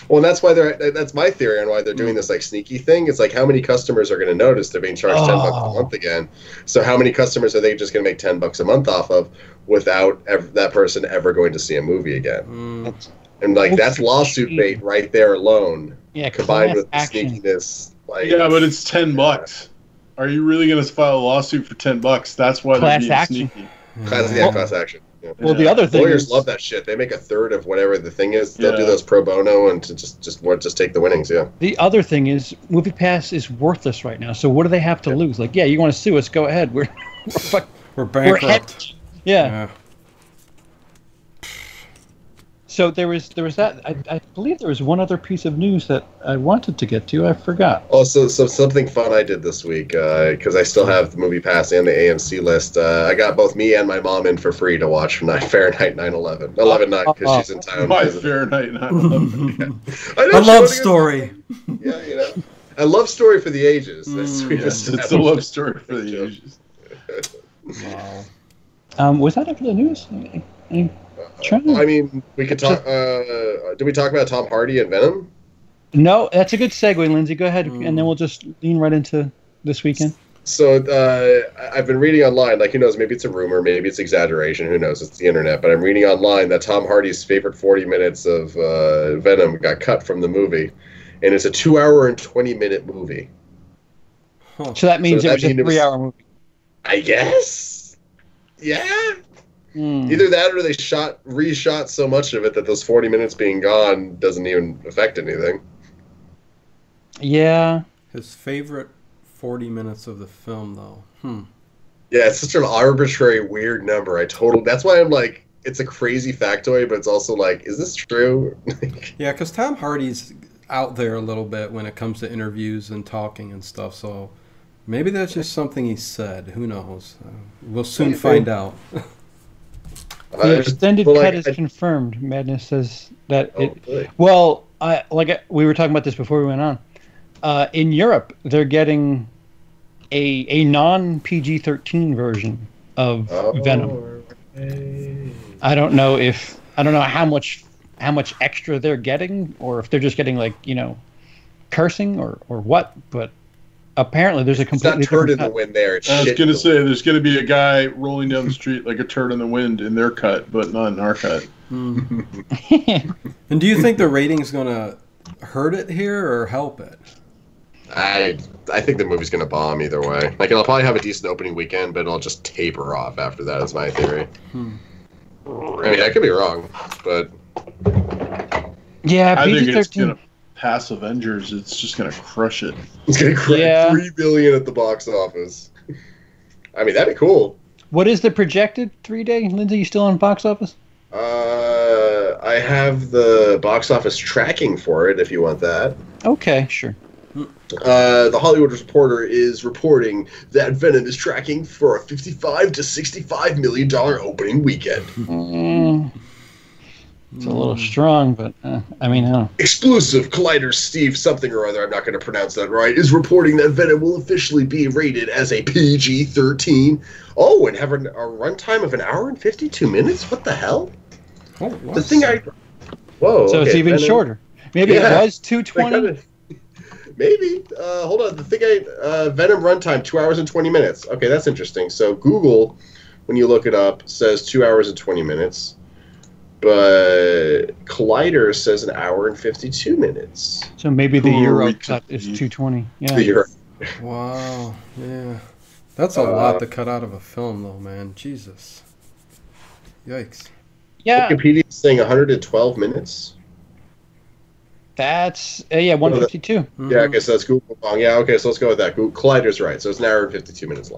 Well, and that's my theory on why they're doing this sneaky thing. It's like, how many customers are going to notice they're being charged $10 a month again? So how many customers are they just going to make $10 a month off of without that person ever going to see a movie again? And that's lawsuit bait right there alone. Yeah, combined with the sneakiness. But it's $10. Are you really going to file a lawsuit for $10? That's why they're being sneaky. Class action. Yeah. Well, the other thing lawyers love that shit. They make a third of whatever the thing is. They'll do those pro bono and to just take the winnings. Yeah. The other thing is MoviePass is worthless right now. So what do they have to lose? Like, you want to sue us? Go ahead. We're bankrupt. Yeah. So there was that. I believe there was one other piece of news that I wanted to get to. I forgot. Oh, so something fun I did this week, because I still have the MoviePass and the AMC list. I got both me and my mom in for free to watch Fahrenheit 9/11. 11/9 because she's in town. Fahrenheit 9/11. I love story. Yeah, a love story for the ages. It's a love story for the ages. Wow. Was that it for the news? I mean, we could talk. Did we talk about Tom Hardy and Venom? No, that's a good segue, Lindsey. Go ahead, and then we'll just lean right into this weekend. So I've been reading online, like, who knows, maybe it's a rumor, maybe it's exaggeration, who knows, it's the internet, but I'm reading online that Tom Hardy's favorite 40 minutes of Venom got cut from the movie, and it's a 2-hour and 20-minute movie. Huh. So that means it was a 3-hour movie. I guess? Yeah? Either that or they reshot so much of it that those 40 minutes being gone doesn't even affect anything. Yeah. His favorite 40 minutes of the film, though. Yeah, it's such an arbitrary, weird number. That's why I'm like, it's a crazy factoid, but it's also like, is this true? Yeah, because Tom Hardy's out there a little bit when it comes to interviews and talking and stuff, so maybe that's just something he said. Who knows? We'll soon find out. The extended cut is confirmed. Madness says that really? Well, we were talking about this before we went on. In Europe, they're getting a non-PG-13 version of Venom. I don't know how much extra they're getting, or if they're just getting, like, cursing or what, but apparently there's a completely it's not turd in the wind there. I was going to say, there's going to be a guy rolling down the street like a turd in the wind in their cut, but not in our cut. And do you think the rating's going to hurt it here or help it? I think the movie's going to bomb either way. Like, it'll probably have a decent opening weekend, but it'll just taper off after that, is my theory. I mean, I could be wrong, but... Yeah, I think it's going to pass Avengers. It's just going to crush it. It's going to crack $3 billion at the box office. I mean, that'd be cool. What is the projected 3-day? Lindsey, you still on box office? I have the box office tracking for it, if you want that. Okay, sure. The Hollywood Reporter is reporting that Venom is tracking for a $55 to $65 million opening weekend. It's a little strong, but I mean, Exclusive Collider Steve something or other, I'm not going to pronounce that right, is reporting that Venom will officially be rated as a PG-13. Oh, and have a runtime of 1 hour and 52 minutes? What the hell? Oh, the thing Whoa. So it's even shorter. Maybe it was 220. Maybe. Hold on. The thing Venom runtime 2 hours and 20 minutes. Okay, that's interesting. So Google, when you look it up, says 2 hours and 20 minutes, but Collider says 1 hour and 52 minutes. So maybe the Euro cut is 220. Yeah. The Euro. Wow. Yeah. That's a lot to cut out of a film, though, man. Jesus. Yikes. Yeah. Wikipedia's saying 112 minutes. That's 152. Mm-hmm. Yeah, okay, so that's Google long. Yeah, okay, so let's go with that. Collider's right, so it's 1 hour and 52 minutes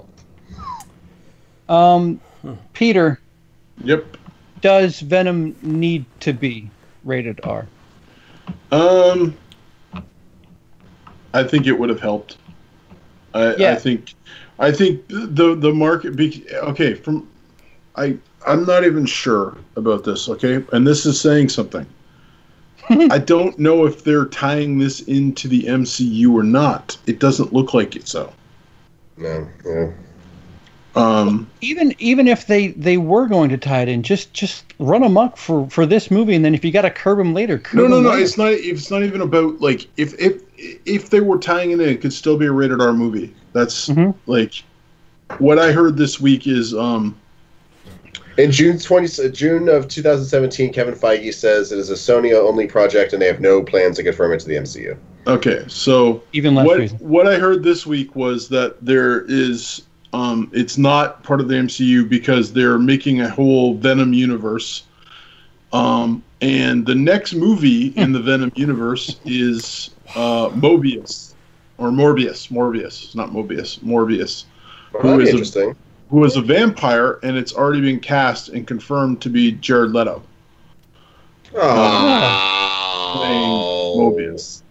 long. Peter. Yep. Does Venom need to be rated R? I think it would have helped. I think the market. I'm not even sure about this. Okay, and this is saying something. I don't know if they're tying this into the MCU or not. It doesn't look like it so. No. Yeah. Even if they were going to tie it in, just run amok for this movie, and then if you got to curb them later, curb them later. It's not even about, like, if they were tying it in, it could still be a rated R movie. That's like what I heard this week is in June of 2017, Kevin Feige says it is a Sony-only project, and they have no plans to confirm it to the MCU. Okay, so even less what I heard this week was that there is it's not part of the MCU because they're making a whole Venom universe, and the next movie in the Venom universe is Morbius, not Mobius, Morbius. Well, that'd be interesting. Who is a vampire, and it's already been cast and confirmed to be Jared Leto. Playing Mobius.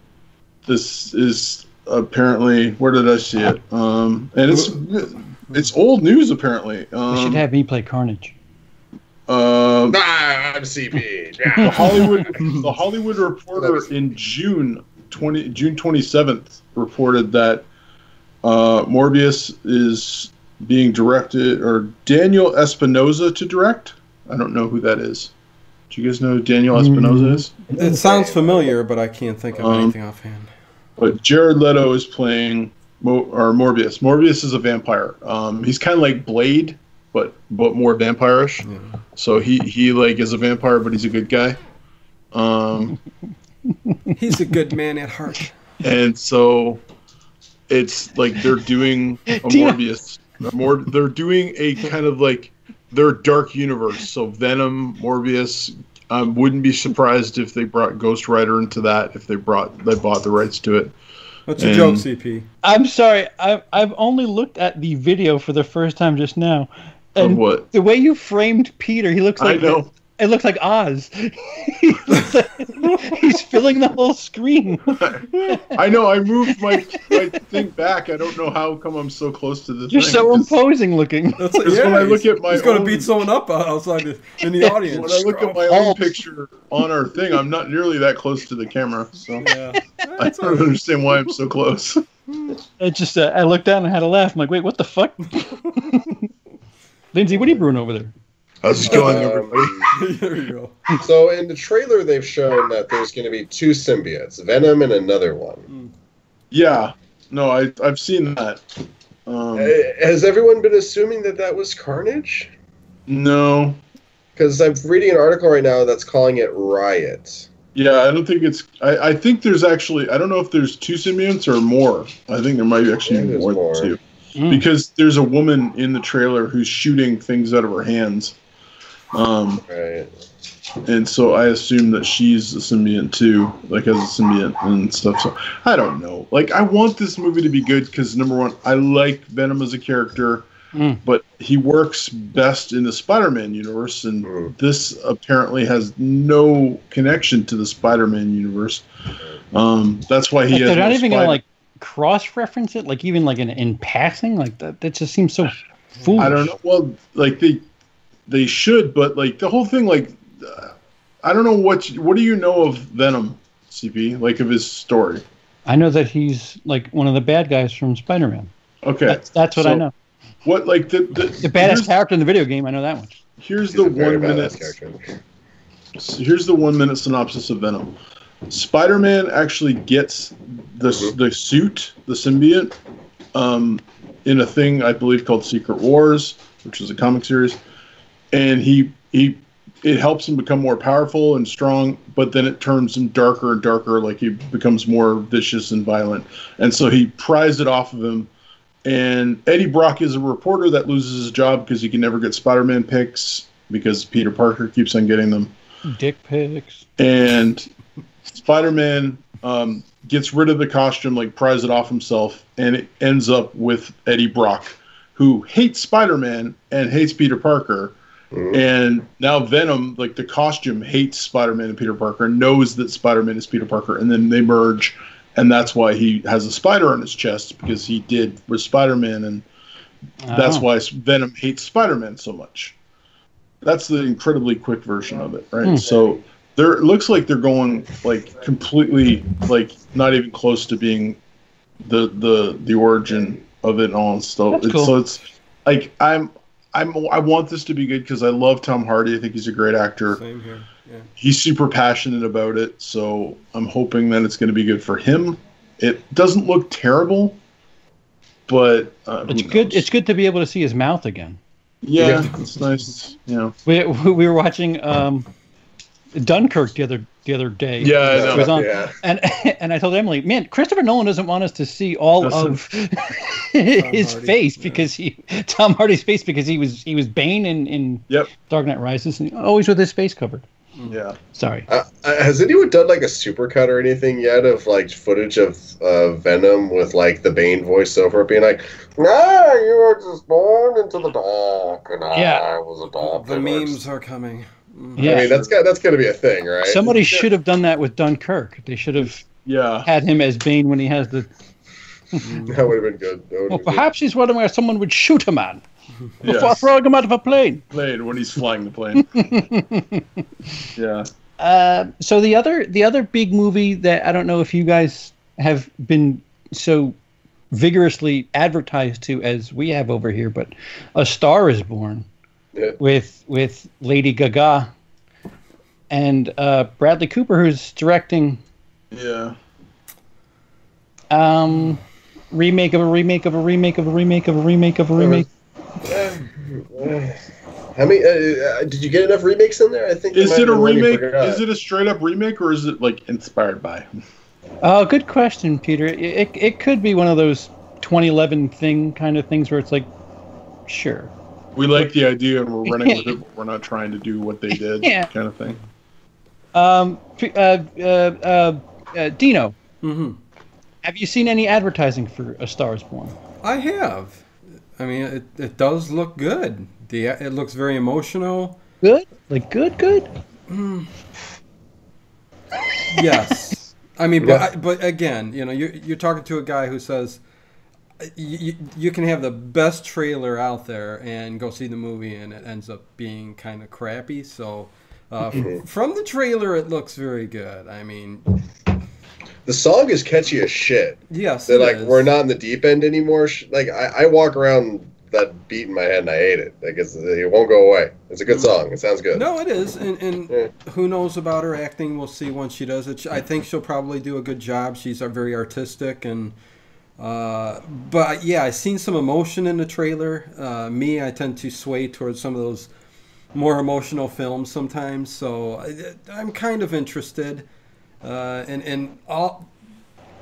This is apparently, where did I see it? And it's old news apparently. They should have me play Carnage. I'm CP. The Hollywood Reporter in June 27th reported that Morbius is being directed, or Daniel Espinosa to direct. I don't know who that is. Do you guys know who Daniel Espinosa is? It sounds familiar, but I can't think of anything offhand. But Jared Leto is playing Morbius. Morbius is a vampire. He's kind of like Blade, but more vampire-ish. Yeah. So he like is a vampire, but he's a good guy. He's a good man at heart. And so it's like they're doing a Morbius. They're doing a kind of like their dark universe. So Venom, Morbius. Wouldn't be surprised if they brought Ghost Rider into that. If they bought the rights to it. What's your joke, CP? I'm sorry. I've only looked at the video for the first time just now. And of what? The way you framed Peter, he looks like. I know. It looks like Oz. He's filling the whole screen. I know. I moved my thing back. I don't know how come I'm so close to the You're thing. so imposing looking. When I look at my he's going to beat someone up outside in the audience. When I look at my own picture on our thing, I'm not nearly that close to the camera. So I don't understand why I'm so close. It just I looked down and had a laugh. I'm like, wait, what the fuck? Lindsey, what are you brewing over there? How's it going, everybody? There you go. So in the trailer, they've shown that there's going to be 2 symbiotes, Venom and another one. Yeah. No, I've seen that. Has everyone been assuming that was Carnage? No. Because I'm reading an article right now that's calling it Riot. Yeah, I don't think it's... I think there's actually... I don't know if there's 2 symbionts or more. I think there might actually be more than 2. Because there's a woman in the trailer who's shooting things out of her hands. Right. And so I assume that she's a symbiont too, like as a symbiont and stuff. So I don't know. Like, I want this movie to be good because, number one, I like Venom as a character, but he works best in the Spider-Man universe, and this apparently has no connection to the Spider-Man universe. That's why he has. They're not even gonna like cross-reference it, like even like in passing, like that. That just seems so foolish. I don't know. Well, like they should, but like the whole thing, like I don't know what do you know of Venom, CP? Like of his story? I know that he's like one of the bad guys from Spider-Man. Okay, that's what I know. What like the badass character in the video game? I know that one. Here's the 1 minute. Here's the 1 minute synopsis of Venom. Spider-Man actually gets the suit, the symbiote, in a thing I believe called Secret Wars, which is a comic series. And it helps him become more powerful and strong, but then it turns him darker and darker, like he becomes more vicious and violent. And so he pries it off of him. And Eddie Brock is a reporter that loses his job because he can never get Spider-Man pics because Peter Parker keeps on getting them. Dick pics. And Spider-Man gets rid of the costume, like pries it off himself, and it ends up with Eddie Brock, who hates Spider-Man and hates Peter Parker. And now Venom, like the costume, hates Spider-Man and Peter Parker, knows that Spider-Man is Peter Parker, and then they merge, and that's why he has a spider on his chest, because he did with Spider-Man, and that's why Venom hates Spider-Man so much. That's the incredibly quick version of it, right? So it looks like they're going like completely, like not even close to being the origin of it all. So it's like I want this to be good because I love Tom Hardy. I think he's a great actor. Same here. Yeah. He's super passionate about it, so I'm hoping that it's going to be good for him. It doesn't look terrible, but it's good. It's good to be able to see his mouth again. Yeah, it's nice. Yeah, we were watching Dunkirk the other day. Yeah, I know. It was on, and I told Emily, man, Christopher Nolan doesn't want us to see all of his face because Tom Hardy's face because he was Bane in Dark Knight Rises, and always with his face covered. Yeah. Sorry. Has anyone done like a supercut or anything yet of like footage of Venom with like the Bane voiceover being like, "Nah, you were just born into the dark, and I was adopted." The memes are coming. Yeah, I mean that's got to be a thing, right? Somebody should have done that with Dunkirk. They should have had him as Bane when he has the. That would have been good. Well, perhaps he's one where someone would shoot a man before throwing him out of a plane. When he's flying the plane. Yeah. So the other big movie that I don't know if you guys have been so vigorously advertised to as we have over here, but A Star Is Born with Lady Gaga and Bradley Cooper, who's directing. Yeah. Remake of a remake of a remake of a remake of a remake of a remake. How many? Did you get enough remakes in there? I think. Is it a remake? Is it a straight up remake, or is it like inspired by? Oh, good question, Peter. It could be one of those 2011 kind of things where it's like, sure. We like the idea and we're running with it, but we're not trying to do what they did, kind of thing. Dino. Mm-hmm. Have you seen any advertising for A Star Is Born? I have. I mean, it does look good. It looks very emotional. Good? Like good? Mm. Yes. I mean, but again, you know, you're talking to a guy who says you can have the best trailer out there and go see the movie and it ends up being kind of crappy. So from the trailer, it looks very good. I mean... The song is catchy as shit. Yes, they're like, we're not in the deep end anymore. Like, I walk around that beat in my head and I hate it. Like, it won't go away. It's a good song. It sounds good. No, it is. And who knows about her acting? We'll see once she does it. I think she'll probably do a good job. She's very artistic. And but, yeah, I've seen some emotion in the trailer. I tend to sway towards some of those more emotional films sometimes. So I'm kind of interested.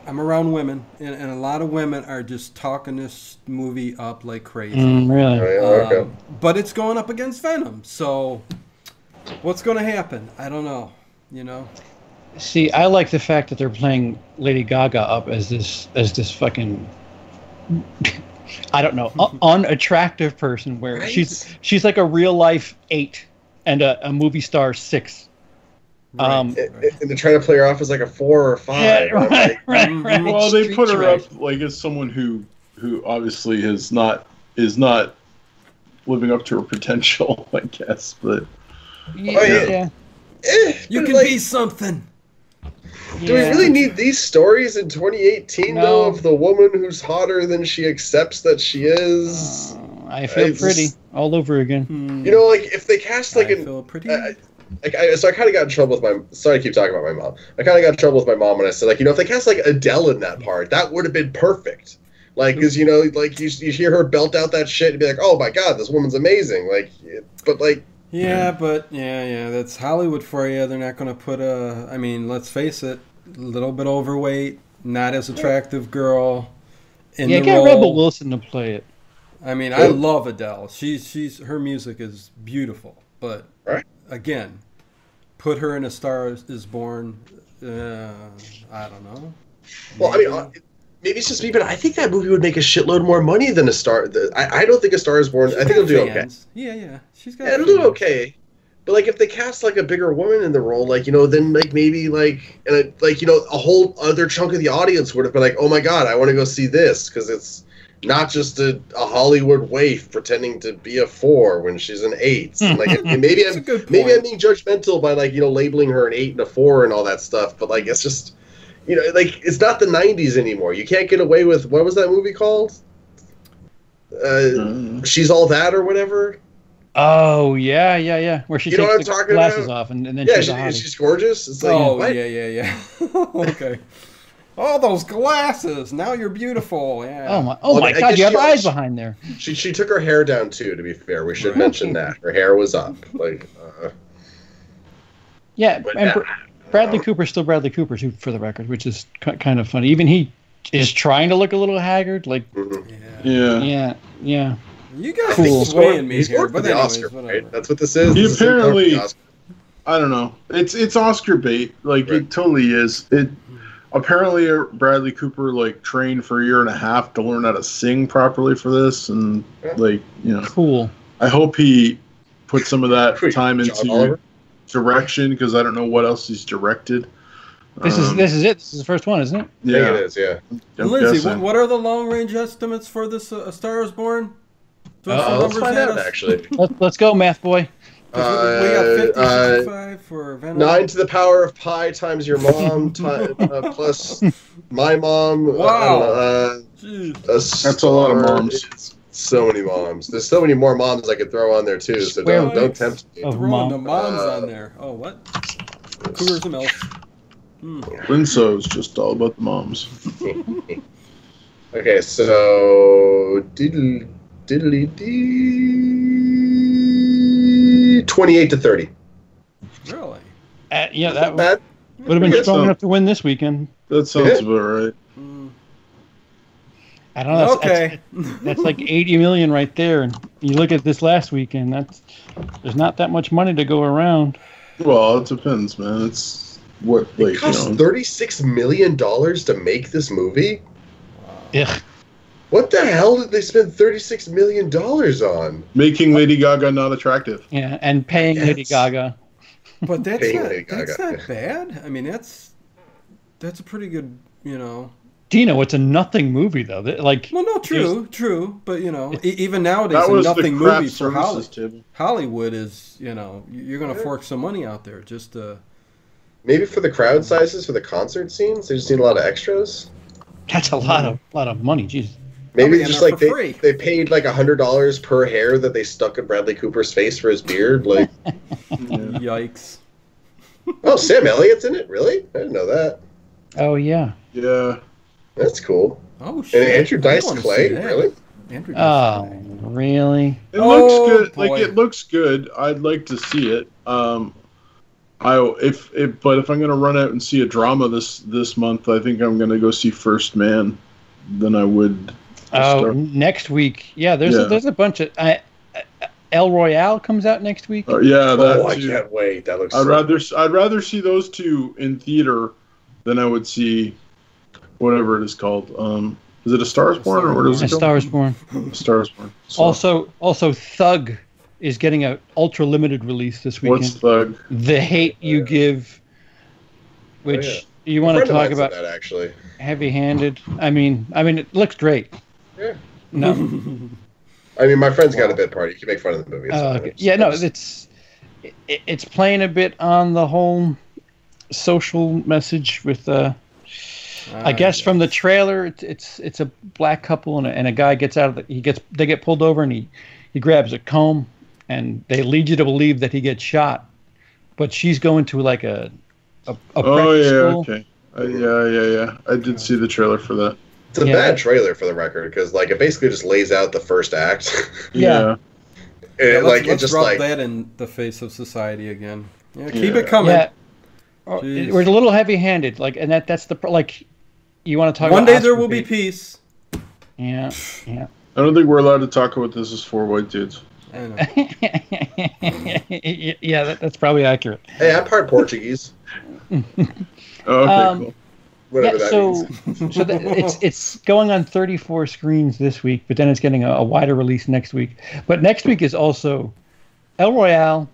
I'm around women, and a lot of women are just talking this movie up like crazy. Really? Okay. But it's going up against Venom, so what's going to happen? I don't know. You know. See, I like the fact that they're playing Lady Gaga up as this fucking I don't know, unattractive person where right? she's like a real life 8 and a movie star 6. Right. And they're trying to play her off as like a 4 or 5. Yeah, right. Well, they put her up like as someone who obviously is not living up to her potential, I guess. But yeah. You can be something. Do we really need these stories in 2018 though of the woman who's hotter than she accepts that she is? I feel pretty all over again. You know, like if they cast like feel pretty. So I kind of got in trouble with my... Sorry to keep talking about my mom. I kind of got in trouble with my mom when I said, like, you know, if they cast, like, Adele in that part, that would have been perfect. Like, because, you know, like, you hear her belt out that shit and be like, oh, my God, this woman's amazing. Like, but, like... Yeah, but, yeah, that's Hollywood for you. They're not going to put I mean, let's face it, a little bit overweight, not as attractive girl in the get role. Rebel Wilson to play it. I mean, I love Adele. Her music is beautiful, but... Right. Again, put her in A Star Is Born. I don't know. Well, I mean, maybe it's just me, but I think that movie would make a shitload more money than A Star. I don't think A Star Is Born. I think it'll do okay. Yeah. She's got. Yeah, it'll do okay. But like, if they cast like a bigger woman in the role, like you know, then like maybe like like you know, a whole other chunk of the audience would have been like, oh my God, I want to go see this because it's. Not just a Hollywood waif pretending to be a 4 when she's an 8. Like maybe I'm being judgmental by like you know labeling her an 8 and a 4 and all that stuff. But like it's just you know like it's not the 90s anymore. You can't get away with what was that movie called? She's All That or whatever. Oh yeah. Where she takes the glasses off and then she's gorgeous. It's like, yeah. Okay. Oh, those glasses! Now you're beautiful. Yeah. Oh my God! You have eyes behind there. She took her hair down too. To be fair, we should mention that her hair was up. Like. Yeah, and Bradley Cooper's still Bradley Cooper too, for the record, which is kind of funny. Even he is trying to look a little haggard. Like. Yeah. You guys are swaying me here, but anyways, Oscar, right? That's what this is. He apparently. I don't know. It's Oscar bait. Like it totally is. Apparently, Bradley Cooper like trained for a year and a half to learn how to sing properly for this, and like you know, cool. I hope he put some of that time into direction because I don't know what else he's directed. This is it. This is the first one, isn't it? Yeah, I think it is. Yeah. Lindsey, what are the long range estimates for this A Star Is Born? Let's find out. Actually, let's go, math boy. We got 55 for Venom. 9 to the power of pi times your mom plus my mom. Wow. That's a lot of moms. So many moms. There's so many more moms I could throw on there too. So don't tempt me. Throwing the moms on there. Oh, what? Cougars and elves. Lindsey's just all about the moms. Okay, so diddly dee 28-30. Really? Yeah, that bad. would have been strong enough to win this weekend. That sounds about right. I don't know. Okay. That's like 80 million right there. And you look at this last weekend, there's not that much money to go around. Well, it depends, man. It's what it cost $36 million to make this movie. Yeah. What the hell did they spend $36 million on? Making Lady Gaga not attractive. Yeah, and paying Lady Gaga. But that's not bad. I mean, that's a pretty good, Dino, it's a nothing movie though. Well, no, true, but even nowadays, a nothing movie for Hollywood is, you're going to fork some money out there just to. Maybe for the crowd sizes for the concert scenes, they just need a lot of extras. That's a lot of money, jeez. Maybe just like they paid like $100 per hair that they stuck in Bradley Cooper's face for his beard. Like, yikes! Oh, Sam Elliott's in it. Really? I didn't know that. Oh yeah. Yeah. That's cool. Oh shit! And Andrew Dice Clay, really? Andrew Dice Clay. Really? It looks good. Boy. Like it looks good. I'd like to see it. But if I'm gonna run out and see a drama this month, I think I'm gonna go see First Man. Than I would. Next week. Yeah, there's a bunch of. El Royale comes out next week. Yeah, I can't wait. That looks. I'd rather see those two in theater than I would see whatever it is called. Is it A Star Is Born or what is it? A Star Is Born. A Star Is Born. So. Also, Thug is getting an ultra limited release this weekend. What's Thug? The Hate You Give, which you want to talk about? That actually. Heavy-handed. I mean, it looks great. Yeah. No. I mean, my friend's got a bit part. You can make fun of the movie. Okay. Yeah, no, it's playing a bit on the whole social message with I guess from the trailer, it's a black couple and a guy gets out of they get pulled over and he grabs a comb and they lead you to believe that he gets shot, but she's going to like a school. Okay. Yeah. I did see the trailer for that. It's a bad trailer for the record because like it basically just lays out the first act. Yeah. And let's drop that in the face of society again. Yeah, keep it coming. Yeah. We're a little heavy-handed, and that's the you want to talk. One day there will be peace. Yeah. I don't think we're allowed to talk about this as four white dudes. I know. Yeah, that's probably accurate. Hey, I'm part Portuguese. Okay, cool. Whatever that means. So it's going on 34 screens this week, but then it's getting a wider release next week. But next week is also El Royale,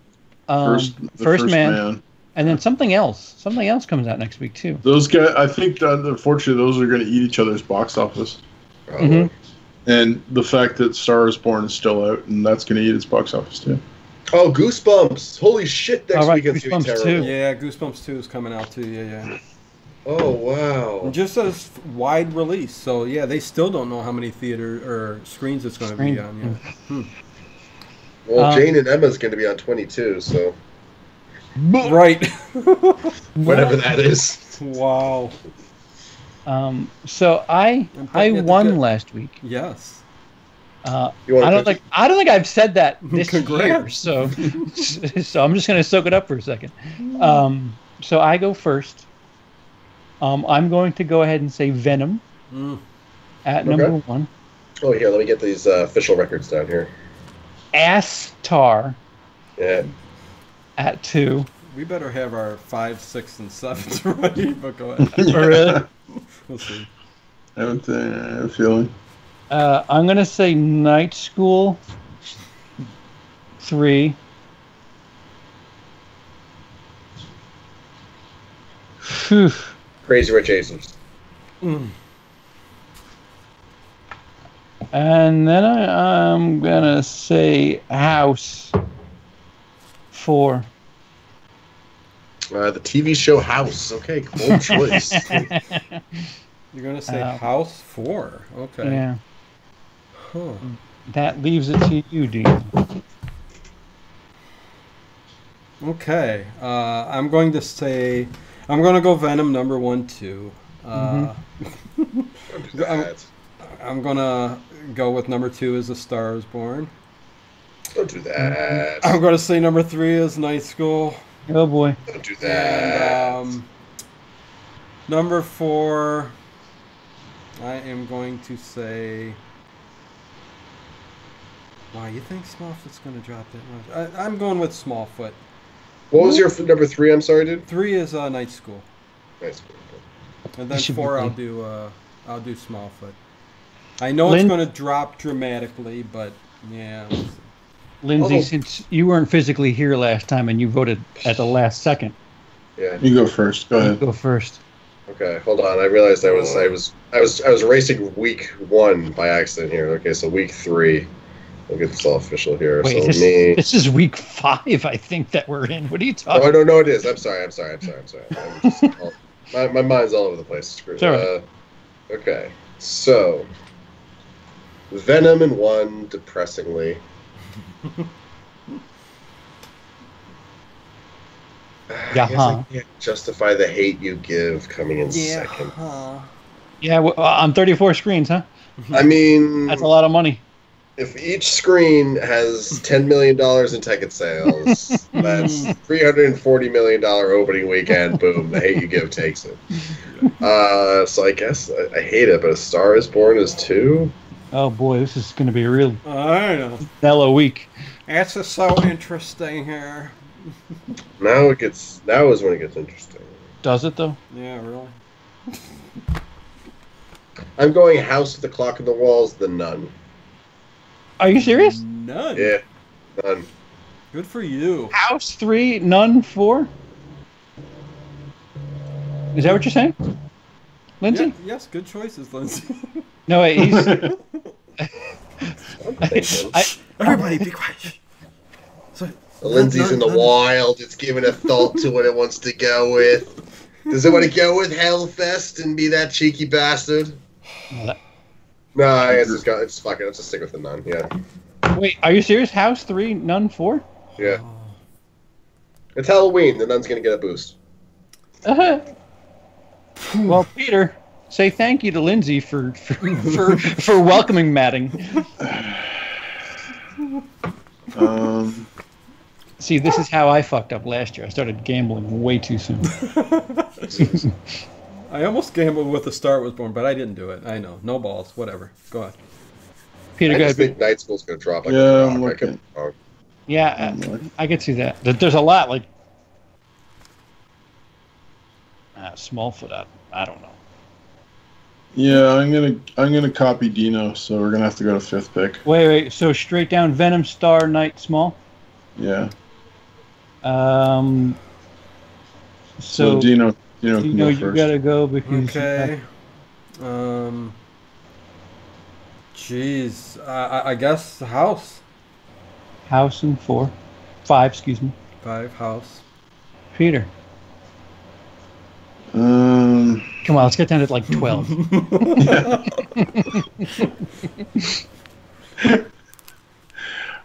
First Man, and then something else. Something else comes out next week too. Those guys, I think, unfortunately, those are going to eat each other's box office. Mm-hmm. And the fact that Star Is Born is still out, and that's going to eat its box office too. Oh, Goosebumps! Holy shit! Next weekend's going to be terrible. Yeah, Goosebumps 2 is coming out too. Yeah. Oh, wow. And just a wide release. So, yeah, they still don't know how many theater or screens it's going to be on. Yeah. Well, Jane and Emma's going to be on 22, so. Right. Whatever that is. Wow. So I won last week. Yes. I don't think I've said that this year. So I'm just going to soak it up for a second. So I go first. I'm going to go ahead and say Venom at number 1. Oh, here, let me get these official records down here. Astar at 2. We better have our 5, 6, and 7s ready, but go ahead. Really? We'll see. I have a feeling. I'm going to say Night School 3. Whew. Crazy Rich Asians. And then I'm going to say House 4. The TV show House. Okay, cool choice. You're going to say House 4. Okay. Yeah. Huh. That leaves it to you, Dino. Okay. I'm going to go Venom number 1, 2. Don't do that. I'm going to go with number 2 as A Star Is Born. Don't do that. I'm going to say number 3 is Night School. Oh boy. Don't do that. And number 4, I am going to say... Wow, you think Smallfoot's going to drop that much? I'm going with Smallfoot. What was your number 3? I'm sorry, dude. 3 is Night School. Night School. And then 4, I'll do Smallfoot. I know it's going to drop dramatically, but yeah. Lindsey, since you weren't physically here last time and you voted at the last second. Yeah. You go first. Go ahead. Go first. Okay, hold on. I realized I was racing week 1 by accident here. Okay, so week 3. We'll get this all official here. Wait, so this is week 5, I think, that we're in. What are you talking about? No, it is. I'm sorry. My mind's all over the place. Screw it. Right. Okay, so Venom in 1, depressingly. I guess I can't justify the hate you give coming in second. Yeah, on 34 screens, huh? I mean, that's a lot of money. If each screen has $10 million in ticket sales, that's $340 million opening weekend. Boom, the hate you give takes it. So I guess I hate it, but A Star Is Born is 2. Oh boy, this is going to be a real I know. mellow week. It's just so interesting here. Now is when it gets interesting. Does it though? Yeah, really. I'm going House with the Clock in the Walls, The Nun. Are you serious? None. Yeah, Nun. Good for you. House 3, Nun 4? Is that what you're saying? Lindsey? Yeah, yes, good choices, Lindsey. No, wait, he's... Everybody be quiet. So, Lindsey's in the wild. It's giving a thought to what it wants to go with. Does it want to go with Hellfest and be that cheeky bastard? No, I guess it's fucking. Let's just stick with The Nun. Yeah. Wait, are you serious? House 3, Nun 4? Yeah. It's Halloween. The Nun's gonna get a boost. Well, Peter, say thank you to Lindsey for welcoming matting. See, this is how I fucked up last year. I started gambling way too soon. I almost gambled with A Star Was Born, but I didn't do it. I know. No balls. Whatever. Go ahead. Peter, I go just ahead. think Night School's going to drop like a rock. I'm looking. Yeah, I could see that. There's a lot, like... Smallfoot, I don't know. Yeah, I'm gonna copy Dino, so we're gonna have to go to 5th pick. Wait, so straight down Venom, Star, Night, Small? Yeah. So Dino can go you first. gotta go because... Okay. Jeez. I guess House. House and 5, excuse me. 5, House. Peter. Come on, let's get down to like 12.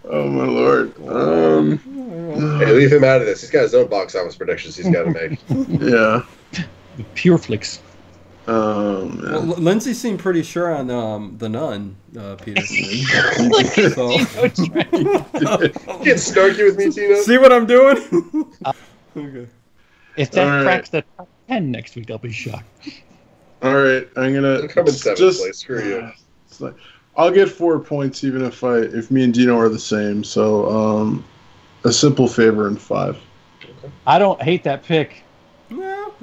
Oh my lord. Hey, leave him out of this. He's got his own box office predictions he's got to make. Yeah. Pure flicks. Oh man. Well, Lindsey seemed pretty sure on The Nun, Peter. So. Get snarky with me, Tino. See what I'm doing? Okay. If that cracks the top 10 next week, I'll be shocked. All right, I'm gonna come in 7th place. Screw you. I'll get 4 points even if me and Dino are the same. So a simple favor in 5. Okay. I don't hate that pick. No,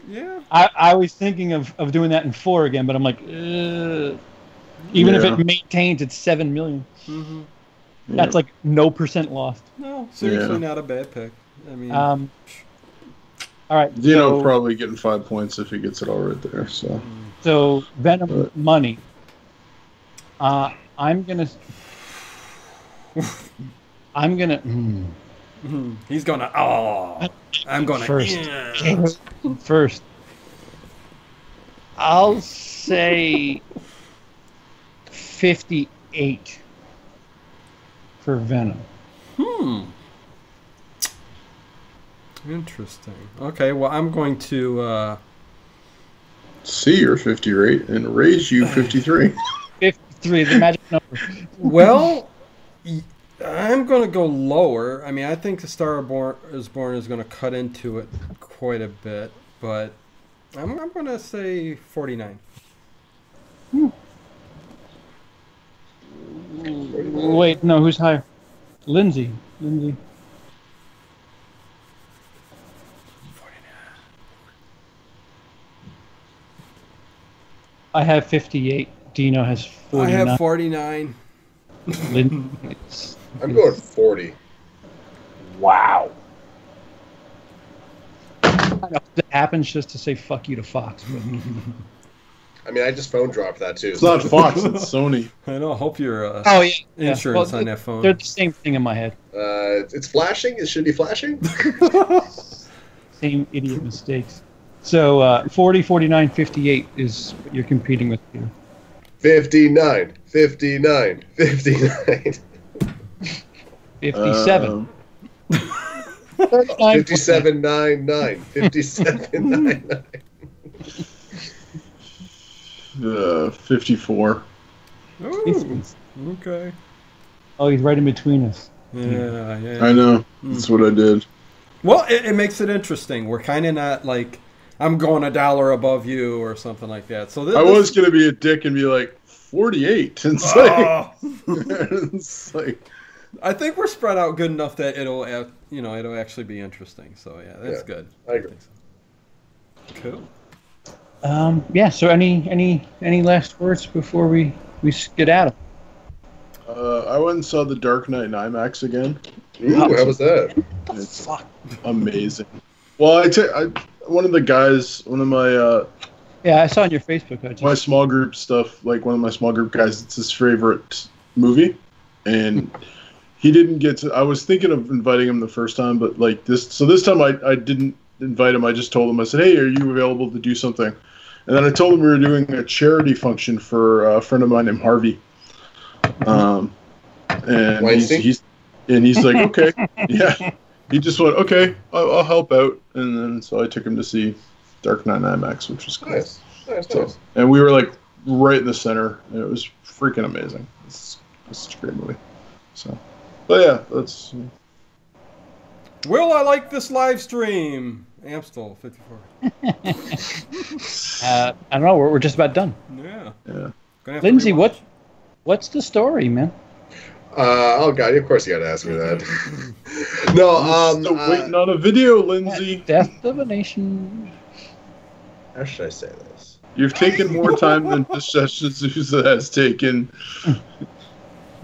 yeah. I was thinking of doing that in 4 again, but I'm like, even if it maintains its 7 million, that's like no % lost. No, seriously, not a bad pick. I mean, all right, Dino probably getting 5 points if he gets it all right there. So Venom money. I'm gonna. He's gonna. Oh, I'm gonna first. I'll say 58. for Venom. Interesting. Okay, well, I'm going to see your 50 rate and raise you 53. 53, the magic number. Well, I'm going to go lower. I mean, I think The Star is Born is going to cut into it quite a bit, but I'm going to say 49. Wait, no, who's higher? Lindsey. I have 58. Dino has 49. I have 49. I'm going 40. Wow. I know that happens just to say fuck you to Fox. But... I mean, I just phone dropped that too. It's not Fox, it's Sony. I know. I hope your Well, insurance on that phone. They're the same thing in my head. It's flashing. It should be flashing. Same idiot mistakes. So 40, 49, 58 is what you're competing with here. 59. 57. 57.99. 57.99. 54. Ooh, okay. Oh, he's right in between us. Yeah. I know. That's what I did. Well, it makes it interesting. We're kind of not like I'm going $1 above you or something like that. So I was going to be a dick and be like 48. And it's like, I think we're spread out good enough that it'll actually be interesting. So yeah, that's good. I agree. Cool. Yeah. So any last words before we skedaddle? I went and saw The Dark Knight in IMAX again. Ooh, how was that? It's amazing. Well, one of my yeah, I saw on your Facebook page. My small group stuff, like one of my small group guys, it's his favorite movie, and he didn't get to. I was thinking of inviting him the first time, but like this time I didn't invite him. I just told him, I said, "Hey, are you available to do something?" And then I told him we were doing a charity function for a friend of mine named Harvey. And he's like, okay, yeah. He just went, okay, I'll help out, and then so I took him to see Dark Knight IMAX, which was cool. Nice. And we were like right in the center, and it was freaking amazing. It's such a great movie. So, but yeah, that's. Will I like this live stream? Amstel 54. I don't know. We're just about done. Yeah. Lindsey, what's the story, man? Oh God! Of course you got to ask me that. No, still waiting on a video, Lindsey. Death of a Nation. How should I say this? You've taken more time than Sousa has taken.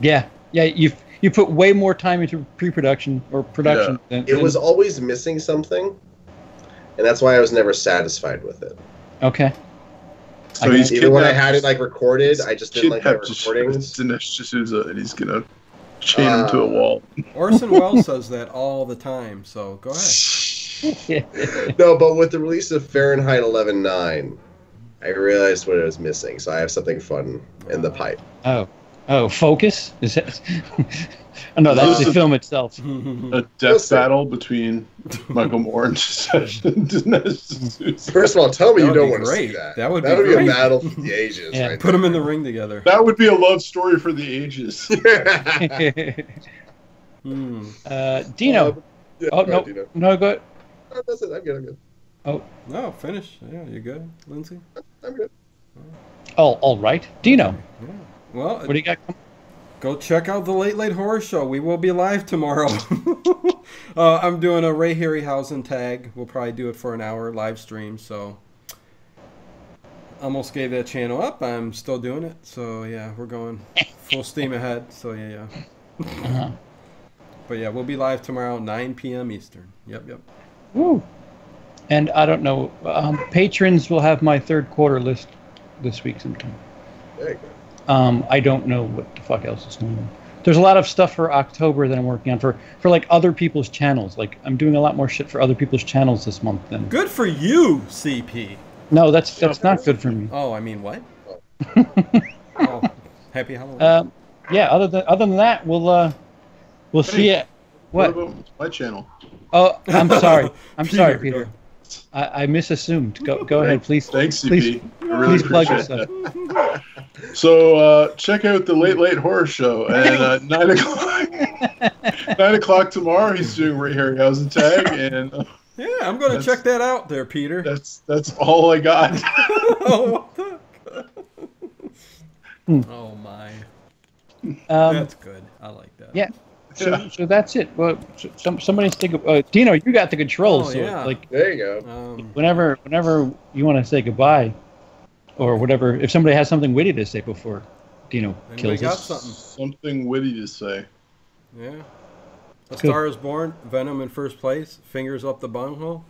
Yeah. You put way more time into pre-production or production. Yeah. It was always missing something, and that's why I was never satisfied with it. Okay. So even when I had it like recorded, I just didn't like the recordings. Dinesh D'Souza, and he's gonna chain him to a wall. Orson Welles says that all the time, so go ahead. No, but with the release of Fahrenheit 11/9, I realized what it was missing. So I have something fun in the pipe. Oh, Focus? Is that? Oh, no, that's the film itself. A death battle between Michael Moore and Dinesh D'Souza. First of all, tell me you don't want to see that. That would be a battle for the ages. Yeah. Right Put them in the ring together. That would be a love story for the ages. Dino. No, Dino. No, go ahead. No, that's it. I'm good. Oh. No, finish. Yeah, you good, Lindsey? I'm good. Oh, all right. Dino. Yeah. Well, what do you got? Go check out the Late Horror Show. We will be live tomorrow. I'm doing a Ray Harryhausen tag. We'll probably do it for an hour live stream. So almost gave that channel up. I'm still doing it. So yeah, we're going full steam ahead. So yeah. Uh-huh. But yeah, we'll be live tomorrow, 9 p.m. Eastern. Yep. Woo. And I don't know. Patrons will have my third quarter list this week sometime. Very good. I don't know what the fuck else is going on. There's a lot of stuff for October that I'm working on for like other people's channels. Like I'm doing a lot more shit for other people's channels this month. Than good for you, CP. No, that's not good for me. Oh, I mean what? Oh, happy Halloween. Yeah. Other than that, we'll We'll see you. What? About my channel? Oh, I'm sorry. I'm sorry, Peter. I misassumed. Go ahead, please. Thanks, CP. Please, I really please plug appreciate yourself. So check out the Late Horror Show and 9 o'clock. 9 o'clock tomorrow. He's doing Ray Harryhausen tag, and yeah, I'm going to check that out there, Peter. That's all I got. Oh, oh my, that's good. I like that. Yeah. So that's it. Well, somebody's thinking. Dino, you got the controls. Oh, so yeah. like There you go. whenever you want to say goodbye, or whatever, if somebody has something witty to say before Dino kills got us. Something witty to say. Yeah. A Star is Born, Venom in first place, fingers up the bunghole.